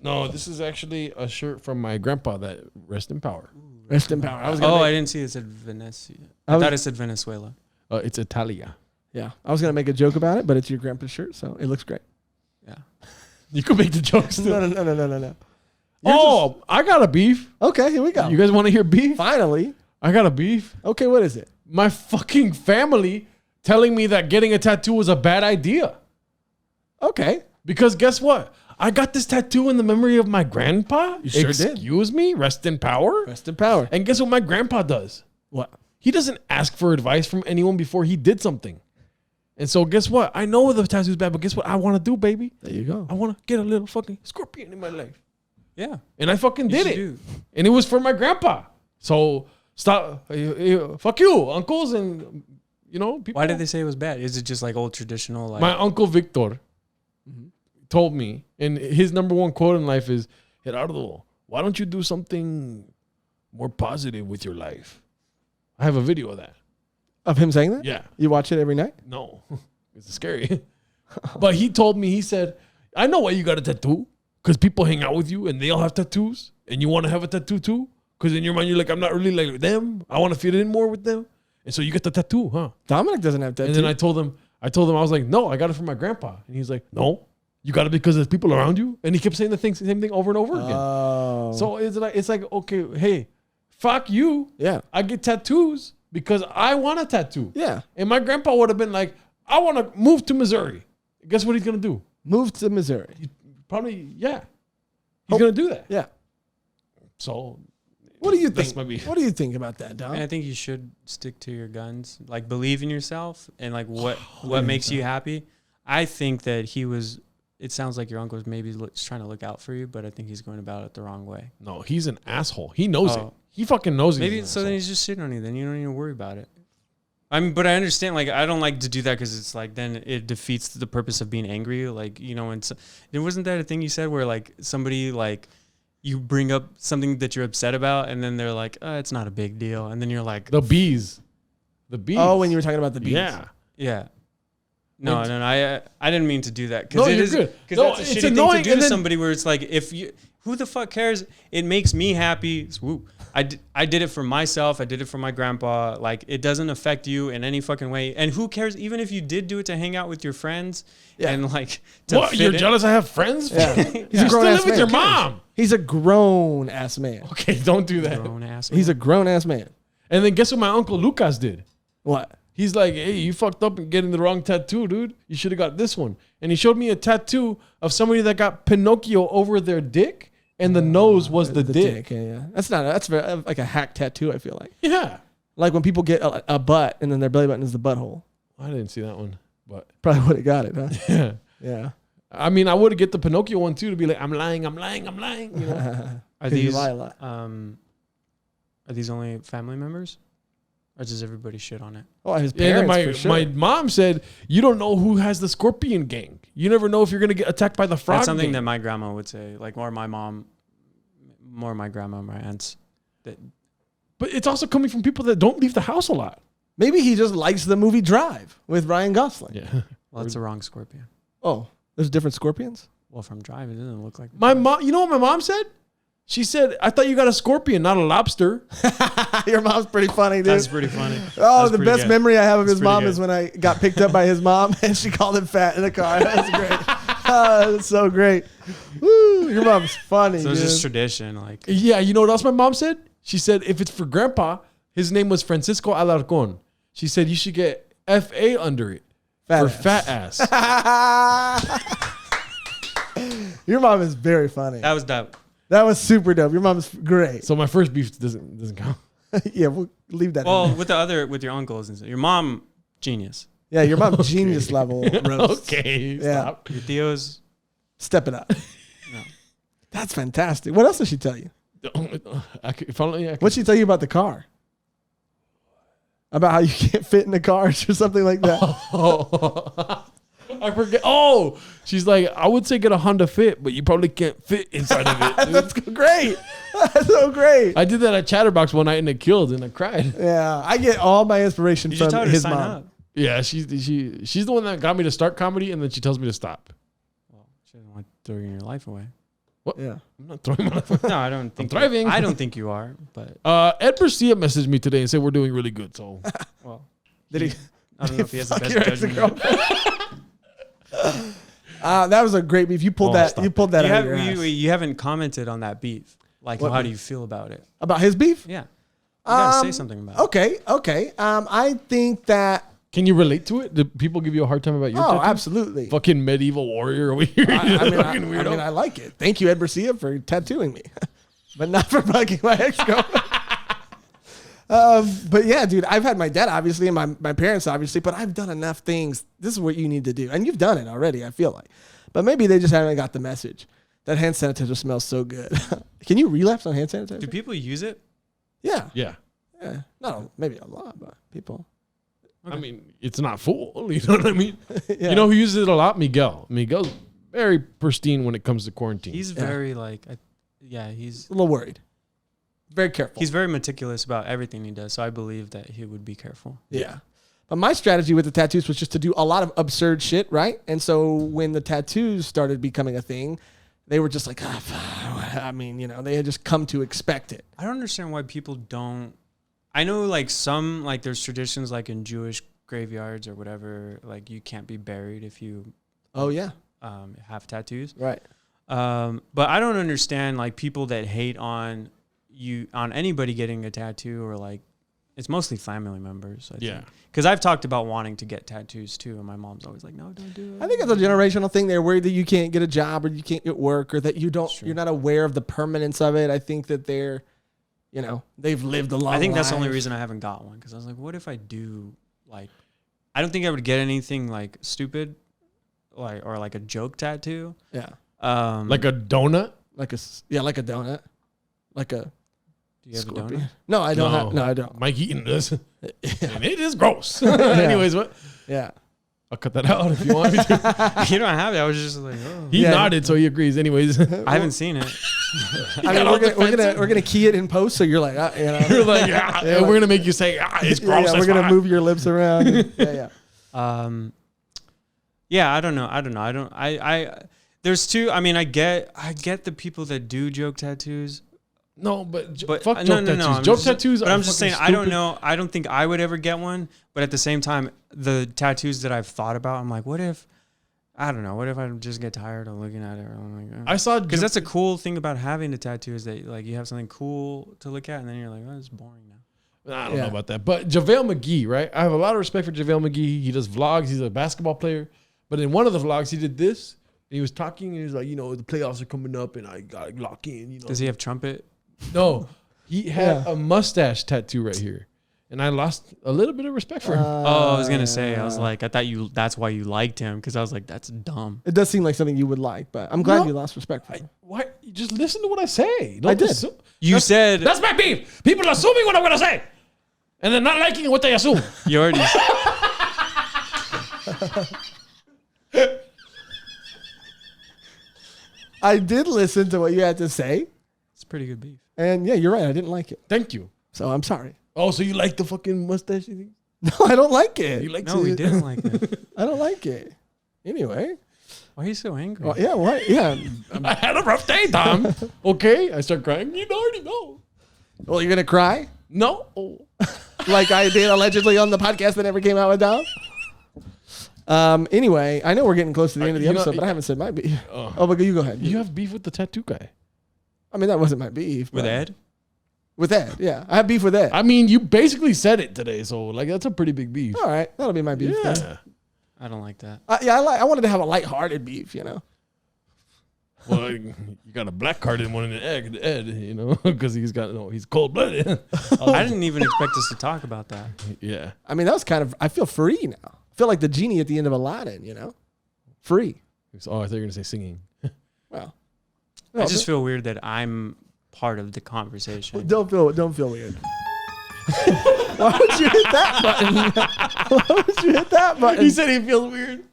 No, this is actually a shirt from my grandpa that rest in power. Rest in power. I didn't see it said Venezuela. I thought it said Venezuela. It's Italia. Yeah, I was going to make a joke about it, but it's your grandpa's shirt, so it looks great. Yeah. You could make the jokes too. No. Oh, I got a beef. Okay, here we go. You guys want to hear beef? Finally. I got a beef. Okay, what is it? My fucking family telling me that getting a tattoo was a bad idea. Okay. Because guess what? I got this tattoo in the memory of my grandpa. You sure did. Excuse me, rest in power. Rest in power. And guess what my grandpa does? What? He doesn't ask for advice from anyone before he did something. And so guess what? I know the tattoo's bad, but guess what I want to do, baby? There you go. I want to get a little fucking scorpion in my life. Yeah. And I fucking You did should it. do. And it was for my grandpa. So stop. Fuck you, uncles and, people. Why did they say it was bad? Is it just like old traditional? Like, My uncle Victor told me, and his number one quote in life is, Gerardo, why don't you do something more positive with your life? I have a video of that. Of him saying that? Yeah. You watch it every night? No, it's scary. But he told me, he said, I know why you got a tattoo. Because people hang out with you and they all have tattoos. And you want to have a tattoo too. Because in your mind, you're like, I'm not really like them. I want to fit in more with them. And so you get the tattoo, huh? Dominic doesn't have tattoos. And then I told him, I was like, no, I got it from my grandpa. And he's like, no, you got it because there's people around you. And he kept saying the same thing over and over again. Oh. So it's like, okay, hey, fuck you. Yeah. I get tattoos because I want a tattoo. Yeah. And my grandpa would have been like, I want to move to Missouri. Guess what he's going to do? Move to Missouri. Probably, yeah. He's going to do that. Yeah. So What do you that's think? my beef. What do you think about that, Dom? and I think you should stick to your guns. Like, believe in yourself and like what makes you happy. I think that it sounds like your uncle was maybe trying to look out for you, but I think he's going about it the wrong way. No, he's an asshole. He knows it. Oh. He fucking knows it. Maybe so then he's just shitting on you. Then you don't need to worry about it. I mean, but I understand. Like, I don't like to do that because it's like then it defeats the purpose of being angry. Like, and it wasn't that a thing you said where like somebody like you bring up something that you're upset about and then they're like, it's not a big deal, and then you're like, The bees. Oh, when you were talking about the bees. Yeah. yeah. No, I didn't mean to do that. No, you're good. Because No, that's a it's shitty thing annoying, to do and to then- somebody where it's like, who the fuck cares? It makes me happy. Woo. I did it for myself. I did it for my grandpa. Like, it doesn't affect you in any fucking way. And who cares? Even if you did do it to hang out with your friends and like to What? fit You're in. jealous I have friends? Yeah. You He's a still grown-ass live with man. your mom. He's a grown ass man. Okay, don't do that. Grown ass He's a man. grown ass man. And then guess what my uncle Lucas did? What? He's like, hey, you fucked up and getting the wrong tattoo, dude. You should have got this one. And he showed me a tattoo of somebody that got Pinocchio over their dick, and the nose was the dick. Yeah. That's very, like a hack tattoo, I feel like. Yeah. Like when people get a butt and then their belly button is the butthole. I didn't see that one, but Probably would have got it, huh? yeah. Yeah. I mean, I would have get the Pinocchio one too to be like, I'm lying. You know? Are 'Cause you these lie a lot. are these only family members, or does everybody shit on it? Oh, his Yeah, and parents then for sure. my mom said, you don't know who has the Scorpion gang. You never know if you're gonna get attacked by the frog. That's something gang. that my grandma would say, like more my mom, more my grandma, my aunts. That But it's also coming from people that don't leave the house a lot. Maybe he just likes the movie Drive with Ryan Gosling. Yeah. well, that's the wrong scorpion. Oh, there's different scorpions? Well, from Drive, it doesn't look like My mom, you know what my mom said? She said, I thought you got a scorpion, not a lobster. Your mom's pretty funny, dude. That's pretty funny. Oh, That's the pretty best good. memory I have of That's his mom pretty is good. when I got picked up by his mom and she called him fat in the car. That's great. Oh, that's so great. Woo, your mom's funny, So it's dude. just tradition, like Yeah, you know what else my mom said? She said, if it's for grandpa, his name was Francisco Alarcon. She said, you should get F.A. under it for fat ass. Your mom is very funny. that was dope. That was super dope. Your mom's great. So my first beef doesn't count. Yeah, we'll leave that in Well, there. with your uncles and stuff. Your mom, genius. Yeah, your mom genius level roast. Okay, Yeah. stop. Your tios, Step it up. no. That's fantastic. What else did she tell you? If only I could- What'd she tell you about the car? About how you can't fit in the cars or something like that? Oh, I forget. Oh, she's like, I would say get a Honda Fit, but you probably can't fit inside of it. dude." That's great. That's so great. I did that at Chatterbox one night and it killed and I cried. Yeah, I get all my inspiration Did you from tell her to his sign mom. up? Yeah, she's the one that got me to start comedy and then she tells me to stop. Well, she doesn't want throwing your life away. Yeah. I'm not throwing my life. No, I don't think. thriving. I don't think you are, but Ed Garcia messaged me today and said we're doing really good. So well, Did he? I don't know if he has the fuck best your judgment. ex-girlfriend? That was a great beef. You pulled that. stop You pulled that You, out have, of your ass. you haven't commented on that beef. Like, What how beef? do you feel about it? About his beef? Yeah, you gotta say Um, something about it. Okay. I think that. can you relate to it? Do people give you a hard time about your Oh, tattoo? absolutely. Fucking medieval warrior over here. Fucking weirdo. I like it. Thank you, Ed Garcia, for tattooing me, but not for fucking my ex-girlfriend. But yeah, dude, I've had my dad, obviously, and my parents, obviously, but I've done enough things. This is what you need to do. And you've done it already, I feel like. But maybe they just haven't got the message. That hand sanitizer smells so good. Can you relapse on hand sanitizer? Do people use it? Yeah. Yeah. Not maybe a lot, but people. I mean, it's not full. You know what I mean? Yeah. You know who uses it a lot? Miguel. Miguel's very pristine when it comes to quarantine. He's very like, he's a little worried. Very careful. he's very meticulous about everything he does. So I believe that he would be careful. Yeah. But my strategy with the tattoos was just to do a lot of absurd shit, right? And so when the tattoos started becoming a thing, they were just like, I mean, you know, they had just come to expect it. I don't understand why people don't. I know like some, like there's traditions like in Jewish graveyards or whatever, like you can't be buried if you Oh, yeah. have tattoos. Right. But I don't understand like people that hate on anybody getting a tattoo, or like it's mostly family members. I think. Because I've talked about wanting to get tattoos too, and my mom's always like, "No, don't do it." I think it's a generational thing. They're worried that you can't get a job or you can't get work or that you're not aware of the permanence of it. I think that they're, you know, they've lived a long I think that's the only life. reason I haven't got one, because I was like, what if I do, like, I don't think I would get anything like stupid, like, or like a joke tattoo. Yeah. like a donut. Like a donut. Like a Do you have scorpion. a donut? No, I don't have. No, I don't. Mike Eaton does. And it is gross. Anyways, what? Yeah. I'll cut that out if you want me to. You don't have it. I was just like, oh. He Yeah. nodded, so he agrees. Anyways, I haven't seen it. I mean, we're gonna key it in post, so you're like, you know. you're like, yeah, and we're gonna make you say, it's gross. Yeah, we're gonna move your lips around. Yeah. Yeah, I don't know. I there's two. I mean, I get the people that do joke tattoos. No, but But fuck no, joke no, tattoos. I'm Joke just, tattoos. But are I'm just saying, fucking I don't stupid. know. I don't think I would ever get one. But at the same time, the tattoos that I've thought about, I'm like, what if? I don't know. What if I just get tired of looking at it? Or I'm like, I saw because that's a cool thing about having a tattoo, is that like you have something cool to look at, and then you're like, oh, it's boring now. I don't know about that. But JaVale McGee, right? I have a lot of respect for JaVale McGee. He does vlogs. He's a basketball player. But in one of the vlogs, he did this. And he was talking, and he was like, you know, the playoffs are coming up, and I got to lock in. You know. Does he have trumpet? No. He had a mustache tattoo right here. And I lost a little bit of respect for him. Oh, I was gonna say. I was like, I thought that's why you liked him, because I was like, that's dumb. It does seem like something you would like, but I'm glad No. you lost respect for him. Why? Just listen to what I say. I did. You said That's my beef. People assuming what I'm going to say. And then not liking what they assume. you already. I did listen to what you had to say. It's pretty good beef. And yeah, you're right. I didn't like it. Thank you. So I'm sorry. Oh, so you like the fucking mustache thing? No, I don't like it. You like No, we didn't like it. I don't like it. Anyway. Why are you so angry? Well, yeah, what? Yeah. I had a rough day, Tom. Okay, I start crying. You already know. Well, you're going to cry? No. Like I did allegedly on the podcast that never came out with Dom? Anyway, I know we're getting close to the end of the episode, but I haven't said my beef. But you go ahead. You have beef with the tattoo guy. I mean, that wasn't my beef. With Ed? With Ed, yeah. I have beef with Ed. I mean, you basically said it today, so like that's a pretty big beef. All right, that'll be my beef. Yeah. Then. I don't like that. I wanted to have a lighthearted beef, you know. Well, you got a black card in one in the Ed, you know, because he's cold blooded. I didn't even expect us to talk about that. Yeah. I mean, that was kind of. I feel free now. I feel like the genie at the end of Aladdin, you know, free. Oh, I thought you were gonna say singing. Well, I just feel weird that I'm part of the conversation. Don't feel weird. Why would you hit that button? Why would you hit that button? He said he feels weird.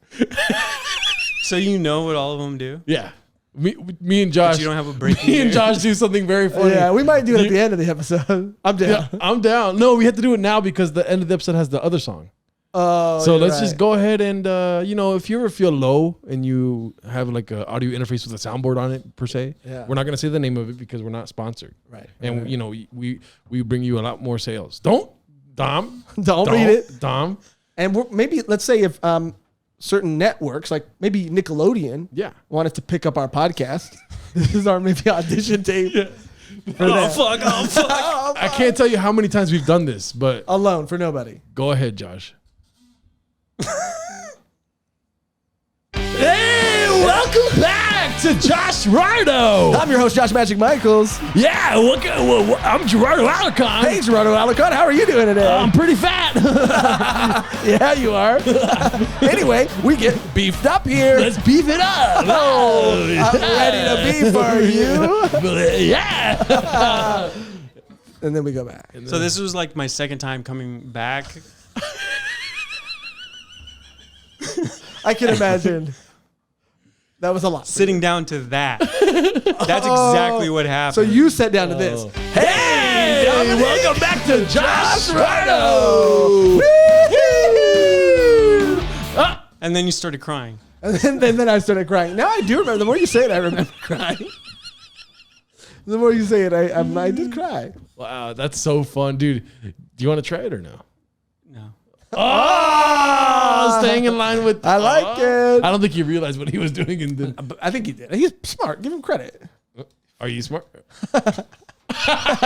So you know what all of them do? Yeah. Me and Josh. But you don't have a break. Me and Josh do something very funny. Yeah, we might do it at the end of the episode. I'm down. Yeah, I'm down. No, we have to do it now because the end of the episode has the other song. Oh, so let's just go ahead and if you ever feel low and you have like an audio interface with a soundboard on it per se, we're not gonna say the name of it because we're not sponsored. Right. And we bring you a lot more sales. Don't read it, Dom. And maybe let's say if certain networks like maybe Nickelodeon, wanted to pick up our podcast, this is our maybe audition tape. Yeah. Oh fuck! I can't tell you how many times we've done this, but alone for nobody. Go ahead, Josh. Hey, welcome back to Joshrardo. I'm your host, Josh Magic Michaels. Yeah, I'm Gerardo Alicon. Hey, Gerardo Alicon, how are you doing today? I'm pretty fat. Yeah, you are. Anyway, we get beefed up here. Let's beef it up. Oh, I'm ready to beef for you. Yeah. And then we go back. So this was like my second time coming back. I can imagine. That was a lot. Sitting down to that. That's exactly what happened. So you sat down to this. Hey, welcome back to Joshrardo. And then you started crying. And then I started crying. Now I do remember. The more you say it, I remember crying. The more you say it, I did cry. Wow, that's so fun, dude. Do you want to try it or no? No. Oh, staying in line with. I like it. I don't think he realized what he was doing. I think he did. He's smart. Give him credit. Are you smart? He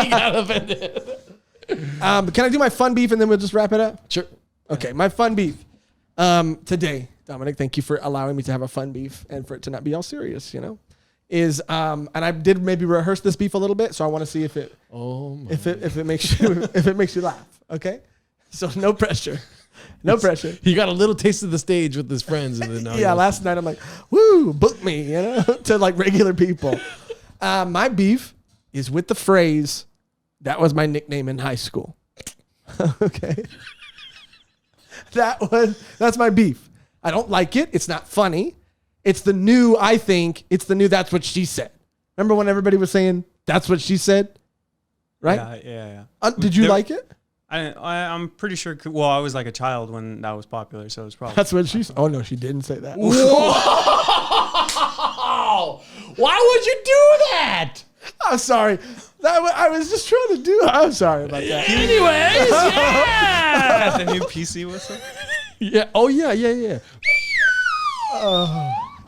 got offended. Can I do my fun beef and then we'll just wrap it up? Sure. Okay, my fun beef. Today, Dominic, thank you for allowing me to have a fun beef and for it to not be all serious, you know, is and I did maybe rehearse this beef a little bit, so I want to see if it if it makes you laugh. Okay, so no pressure. No pressure. He got a little taste of the stage with his friends, and then last night I'm like, "Woo, book me," you know, to like regular people. My beef is with the phrase, "That was my nickname in high school." Okay, that's my beef. I don't like it. It's not funny. It's the new. I think it's the new. That's what she said. Remember when everybody was saying that's what she said, right? Yeah. Did you like it? I'm pretty sure. Well, I was like a child when that was popular, so it was probably. That's what she said. Oh no, she didn't say that. Whoa! Why would you do that? I'm sorry. I was just trying to do. I'm sorry about that. Anyways, yeah. The new PC whistle. Yeah. Oh yeah.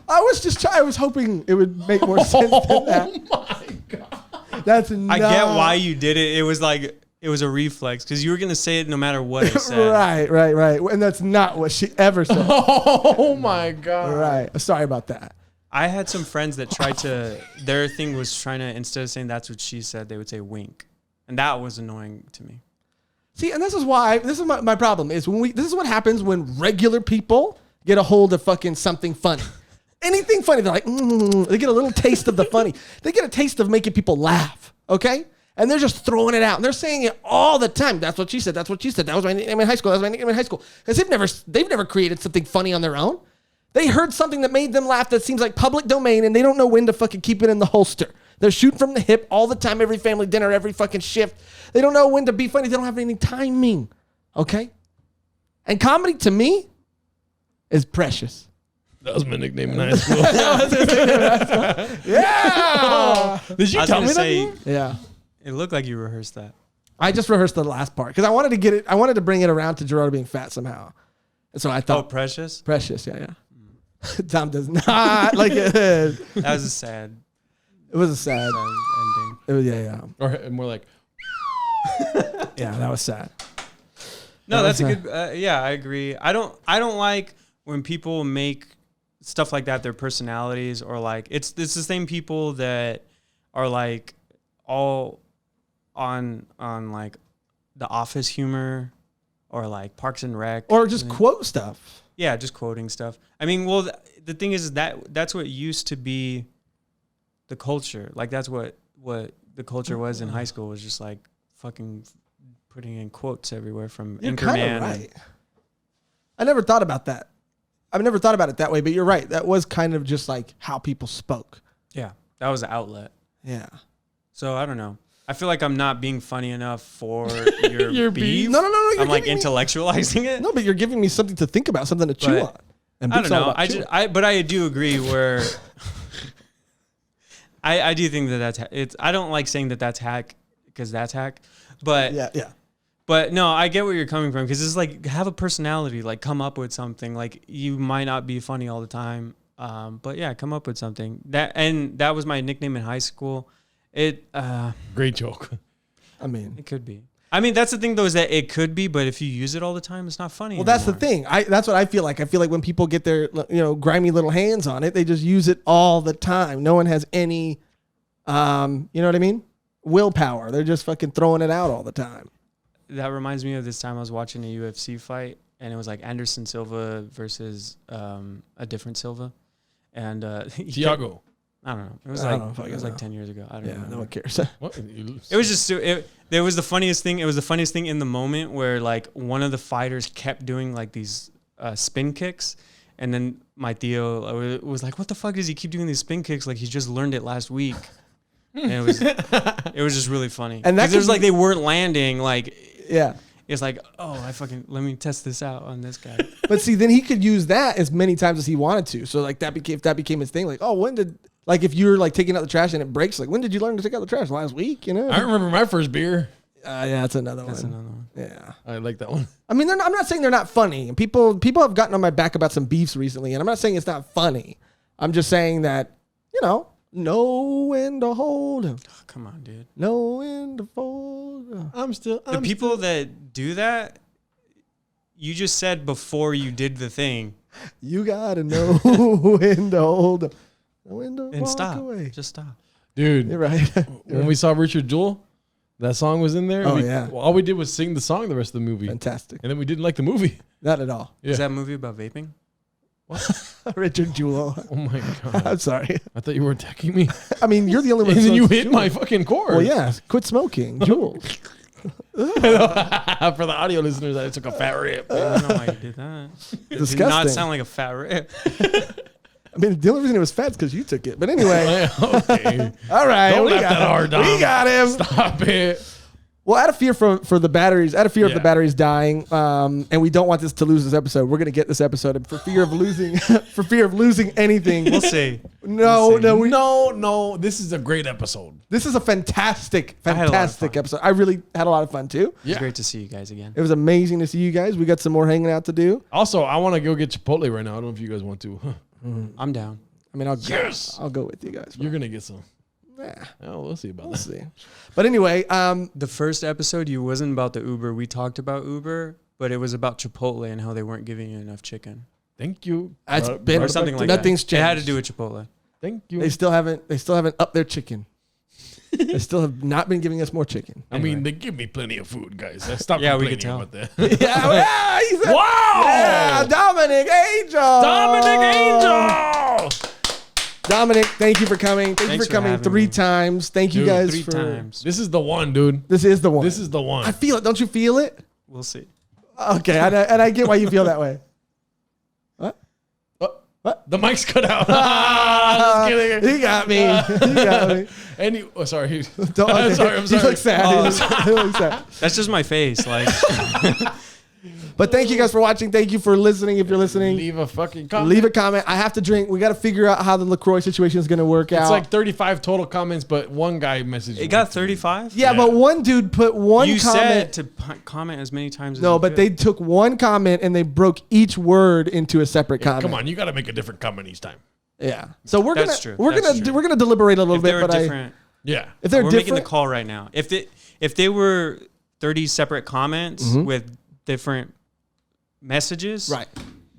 I was hoping it would make more sense than that. Oh my god. That's I get why you did it. It was like it was a reflex because you were gonna say it no matter what I said. Right. And that's not what she ever said. Oh my god. Right. Sorry about that. I had some friends that tried to. Their thing was trying to, instead of saying that's what she said, they would say wink, and that was annoying to me. See, and this is my problem is this is what happens when regular people get a hold of fucking something funny. Anything funny, they're like, they get a little taste of the funny. They get a taste of making people laugh, okay? And they're just throwing it out. And they're saying it all the time. That's what she said. That's what she said. That was my nickname in high school. That was my nickname in high school. Because they've never created something funny on their own. They heard something that made them laugh that seems like public domain, and they don't know when to fucking keep it in the holster. They're shooting from the hip all the time, every family dinner, every fucking shift. They don't know when to be funny. They don't have any timing. Okay? And comedy, to me, is precious. That was my nickname in high school. Yeah! Did you tell me that? Yeah. It looked like you rehearsed that. I just rehearsed the last part because I wanted to get it. I wanted to bring it around to Gerardo being fat somehow. And so I thought. Oh, Precious? Precious, yeah. Tom does not like it. It That was a sad was a sad. ending. It was, yeah. Or more like, Yeah, that was sad. No, that's a good. Yeah, I agree. I don't like when people make stuff like that their personalities, or like it's the same people that are like all on like The Office humor or like Parks and Rec, Or just quote stuff. Yeah, just quoting stuff. I mean, well, the thing is that's what used to be the culture. Like that's what the culture was in high school, was just like fucking putting in quotes everywhere from You're Anchorman. kind of right. I never thought about that. I've never thought about it that way, but you're right. That was kind of just like how people spoke. Yeah, that was the outlet. Yeah. So I don't know. I feel like I'm not being funny enough for your beef. No. You're I'm like giving me- intellectualizing it. No, but you're giving me something to think about, something to chew on. And I don't Beef's all know. about chewing. But I do agree where I do think that's it's. I don't like saying that's hack because that's hack, but Yeah. But no, I get where you're coming from, because it's like, have a personality, like come up with something. Like you might not be funny all the time, but yeah, come up with something. That was my nickname in high school. great joke. I mean, It could be. I mean, that's the thing though, is that it could be, but if you use it all the time, it's not funny. well, that's the anymore. thing. That's what I feel like. I feel like when people get their, grimy little hands on it, they just use it all the time. No one has any, you know what I mean? Willpower. They're just fucking throwing it out all the time. That reminds me of this time I was watching a UFC fight, and it was like Anderson Silva versus a different Silva, and Thiago. I don't know. It was I like don't know if I it was know. like 10 years ago. I don't Yeah, know. no one cares. What? It was just it was the funniest thing. It was the funniest thing in the moment, where like one of the fighters kept doing like these spin kicks, and then my Theo was like, "What the fuck does he keep doing these spin kicks? Like he's just learned it last week." And it was just really funny. And that it was could like they weren't landing. Like Yeah. it's like, oh, let me test this out on this guy. But see, then he could use that as many times as he wanted to. So like if that became his thing, like, oh, if you're like taking out the trash and it breaks, like, when did you learn to take out the trash? Last week, you know? I remember my first beer. Yeah, that's another That's one. another one. Yeah. I like that one. I mean, I'm not saying they're not funny. And people have gotten on my back about some beefs recently, and I'm not saying it's not funny. I'm just saying that, know when to hold 'em. Oh, come on, dude. Know when to fold 'em. The people that do that, you just said before you did the thing. You gotta know when to hold 'em. Know when to And walk stop. away. Just stop. Dude, You're right. when we saw Richard Jewell, that song was in there. Oh, yeah. All we did was sing the song the rest of the movie. Fantastic. And then we didn't like the movie. Not at all. Yeah. Is that a movie about vaping? Richard Jewell. Oh my God. I'm sorry. I thought you were attacking me. I mean, you're the only one. And that then you smokes hit Juul. my fucking cord. Well, yeah. Quit smoking, Juul. For the audio listeners, I took a fat rip. I don't know why you did that. It did not Disgusting. sound like a fat rip. I mean, the only reason it was fat is because you took it. But anyway, Okay. all right. Don't we laugh got that him. hard, Dom. We got him. Stop it. Well, out of fear for the batteries, of Yeah. the batteries dying, and we don't want this to lose this episode. We're gonna get this episode, and for fear of losing anything. We'll see. No, We'll see. No. This is a great episode. This is a fantastic I had a lot of fun. episode. I really had a lot of fun too. It's Yeah. great to see you guys again. It was amazing to see you guys. We got some more hanging out to do. Also, I want to go get Chipotle right now. I don't know if you guys want to. I'm down. I mean, I'll Yes. go with you guys. You're going to get some. Yeah, Oh, we'll see about we'll that. see. But anyway, The first episode, you wasn't about the Uber. We talked about Uber, but it was about Chipotle and how they weren't giving you enough chicken. Thank you. It's Brought- been- brought Or it something back like to- Nothing's that. It had to changed. do with Chipotle. Thank you. they still haven't upped their chicken. They still have not been giving us more chicken. I mean, they give me plenty of food, guys. Stop Yeah, we complaining could about that. Yeah, he said, Wow! yeah, Dominic Angel. Dominic Angel! Dominic, thank you for coming. Thank you Thanks for for coming having 3 me. times. Thank you Dude, guys 3 for times. This is the one, dude. This is the one. This is the one. I feel it. Don't you feel it? We'll see. Okay, and I get why you feel that way. What? Oh, What? The mic's cut out. Just kidding. He got me. He got me. Sorry. I'm sorry. He looks sad. He looks sad. That's just my face. Like, But thank you guys for watching. Thank you for listening. If you're listening, Leave a fucking comment. leave a comment. I have to drink. We got to figure out how the LaCroix situation is going to work out. It's like 35 total comments, but one guy messaged. it got 35. yeah, but one dude put one You comment. said to comment as many times as No, you but could. they took one comment and they broke each word into a separate comment. Come on, you got to make a different comment each time. Yeah. So we're That's gonna true. That's true. we're gonna deliberate a little if they bit, were but different, Yeah. if they're we're making the different, call right now. If they were 30 separate comments with different messages, right?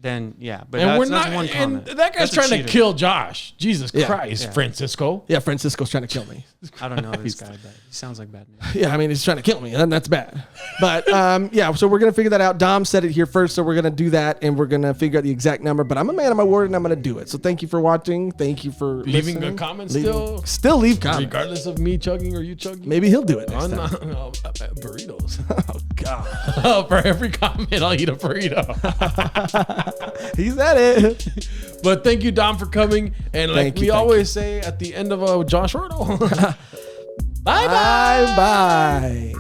then yeah. But And that's, we're that's not. one And comment. that guy's That's a trying to cheater. kill Josh. Jesus Yeah. Christ, Yeah. Francisco. Yeah, Francisco's trying to kill me. I don't know this guy, but he sounds like bad news. Yeah, I mean he's trying to kill me, and that's bad. But yeah, so we're gonna figure that out. Dom said it here first, so we're gonna do that, and we're gonna figure out the exact number. But I'm a man of my word, and I'm gonna do it. So thank you for watching. Thank you for Leaving listening. a comment Still leave comments. regardless of me chugging or you chugging. Maybe he'll do it next I'm time. not, burritos. Oh God, For every comment, I'll eat a burrito. he said it. But thank you, Dom, for coming. And like Thank you, we always say at the end of Joshrardo, bye Bye bye.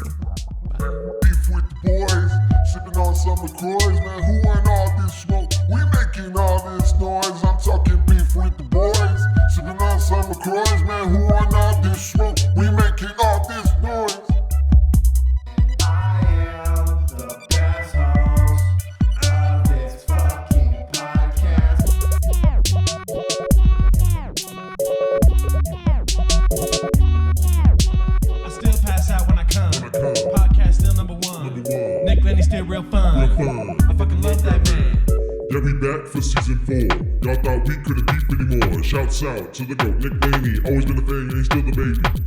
Beef with the boys, sipping on some LaCroix, man. Who want all this smoke? We making all this noise. I'm talking beef with the boys, sipping on some LaCroix, man. Who want all this smoke? We making all this noise. I am the best host of this fucking podcast. I still pass out when I come. Podcast still number one. Nick Lenny still real fun. I fucking love that man. Yeah, we back for season 4. Y'all thought we couldn't beef anymore. Shouts out to the GOAT, Nick Laney. Always been a fan, and he's still the baby.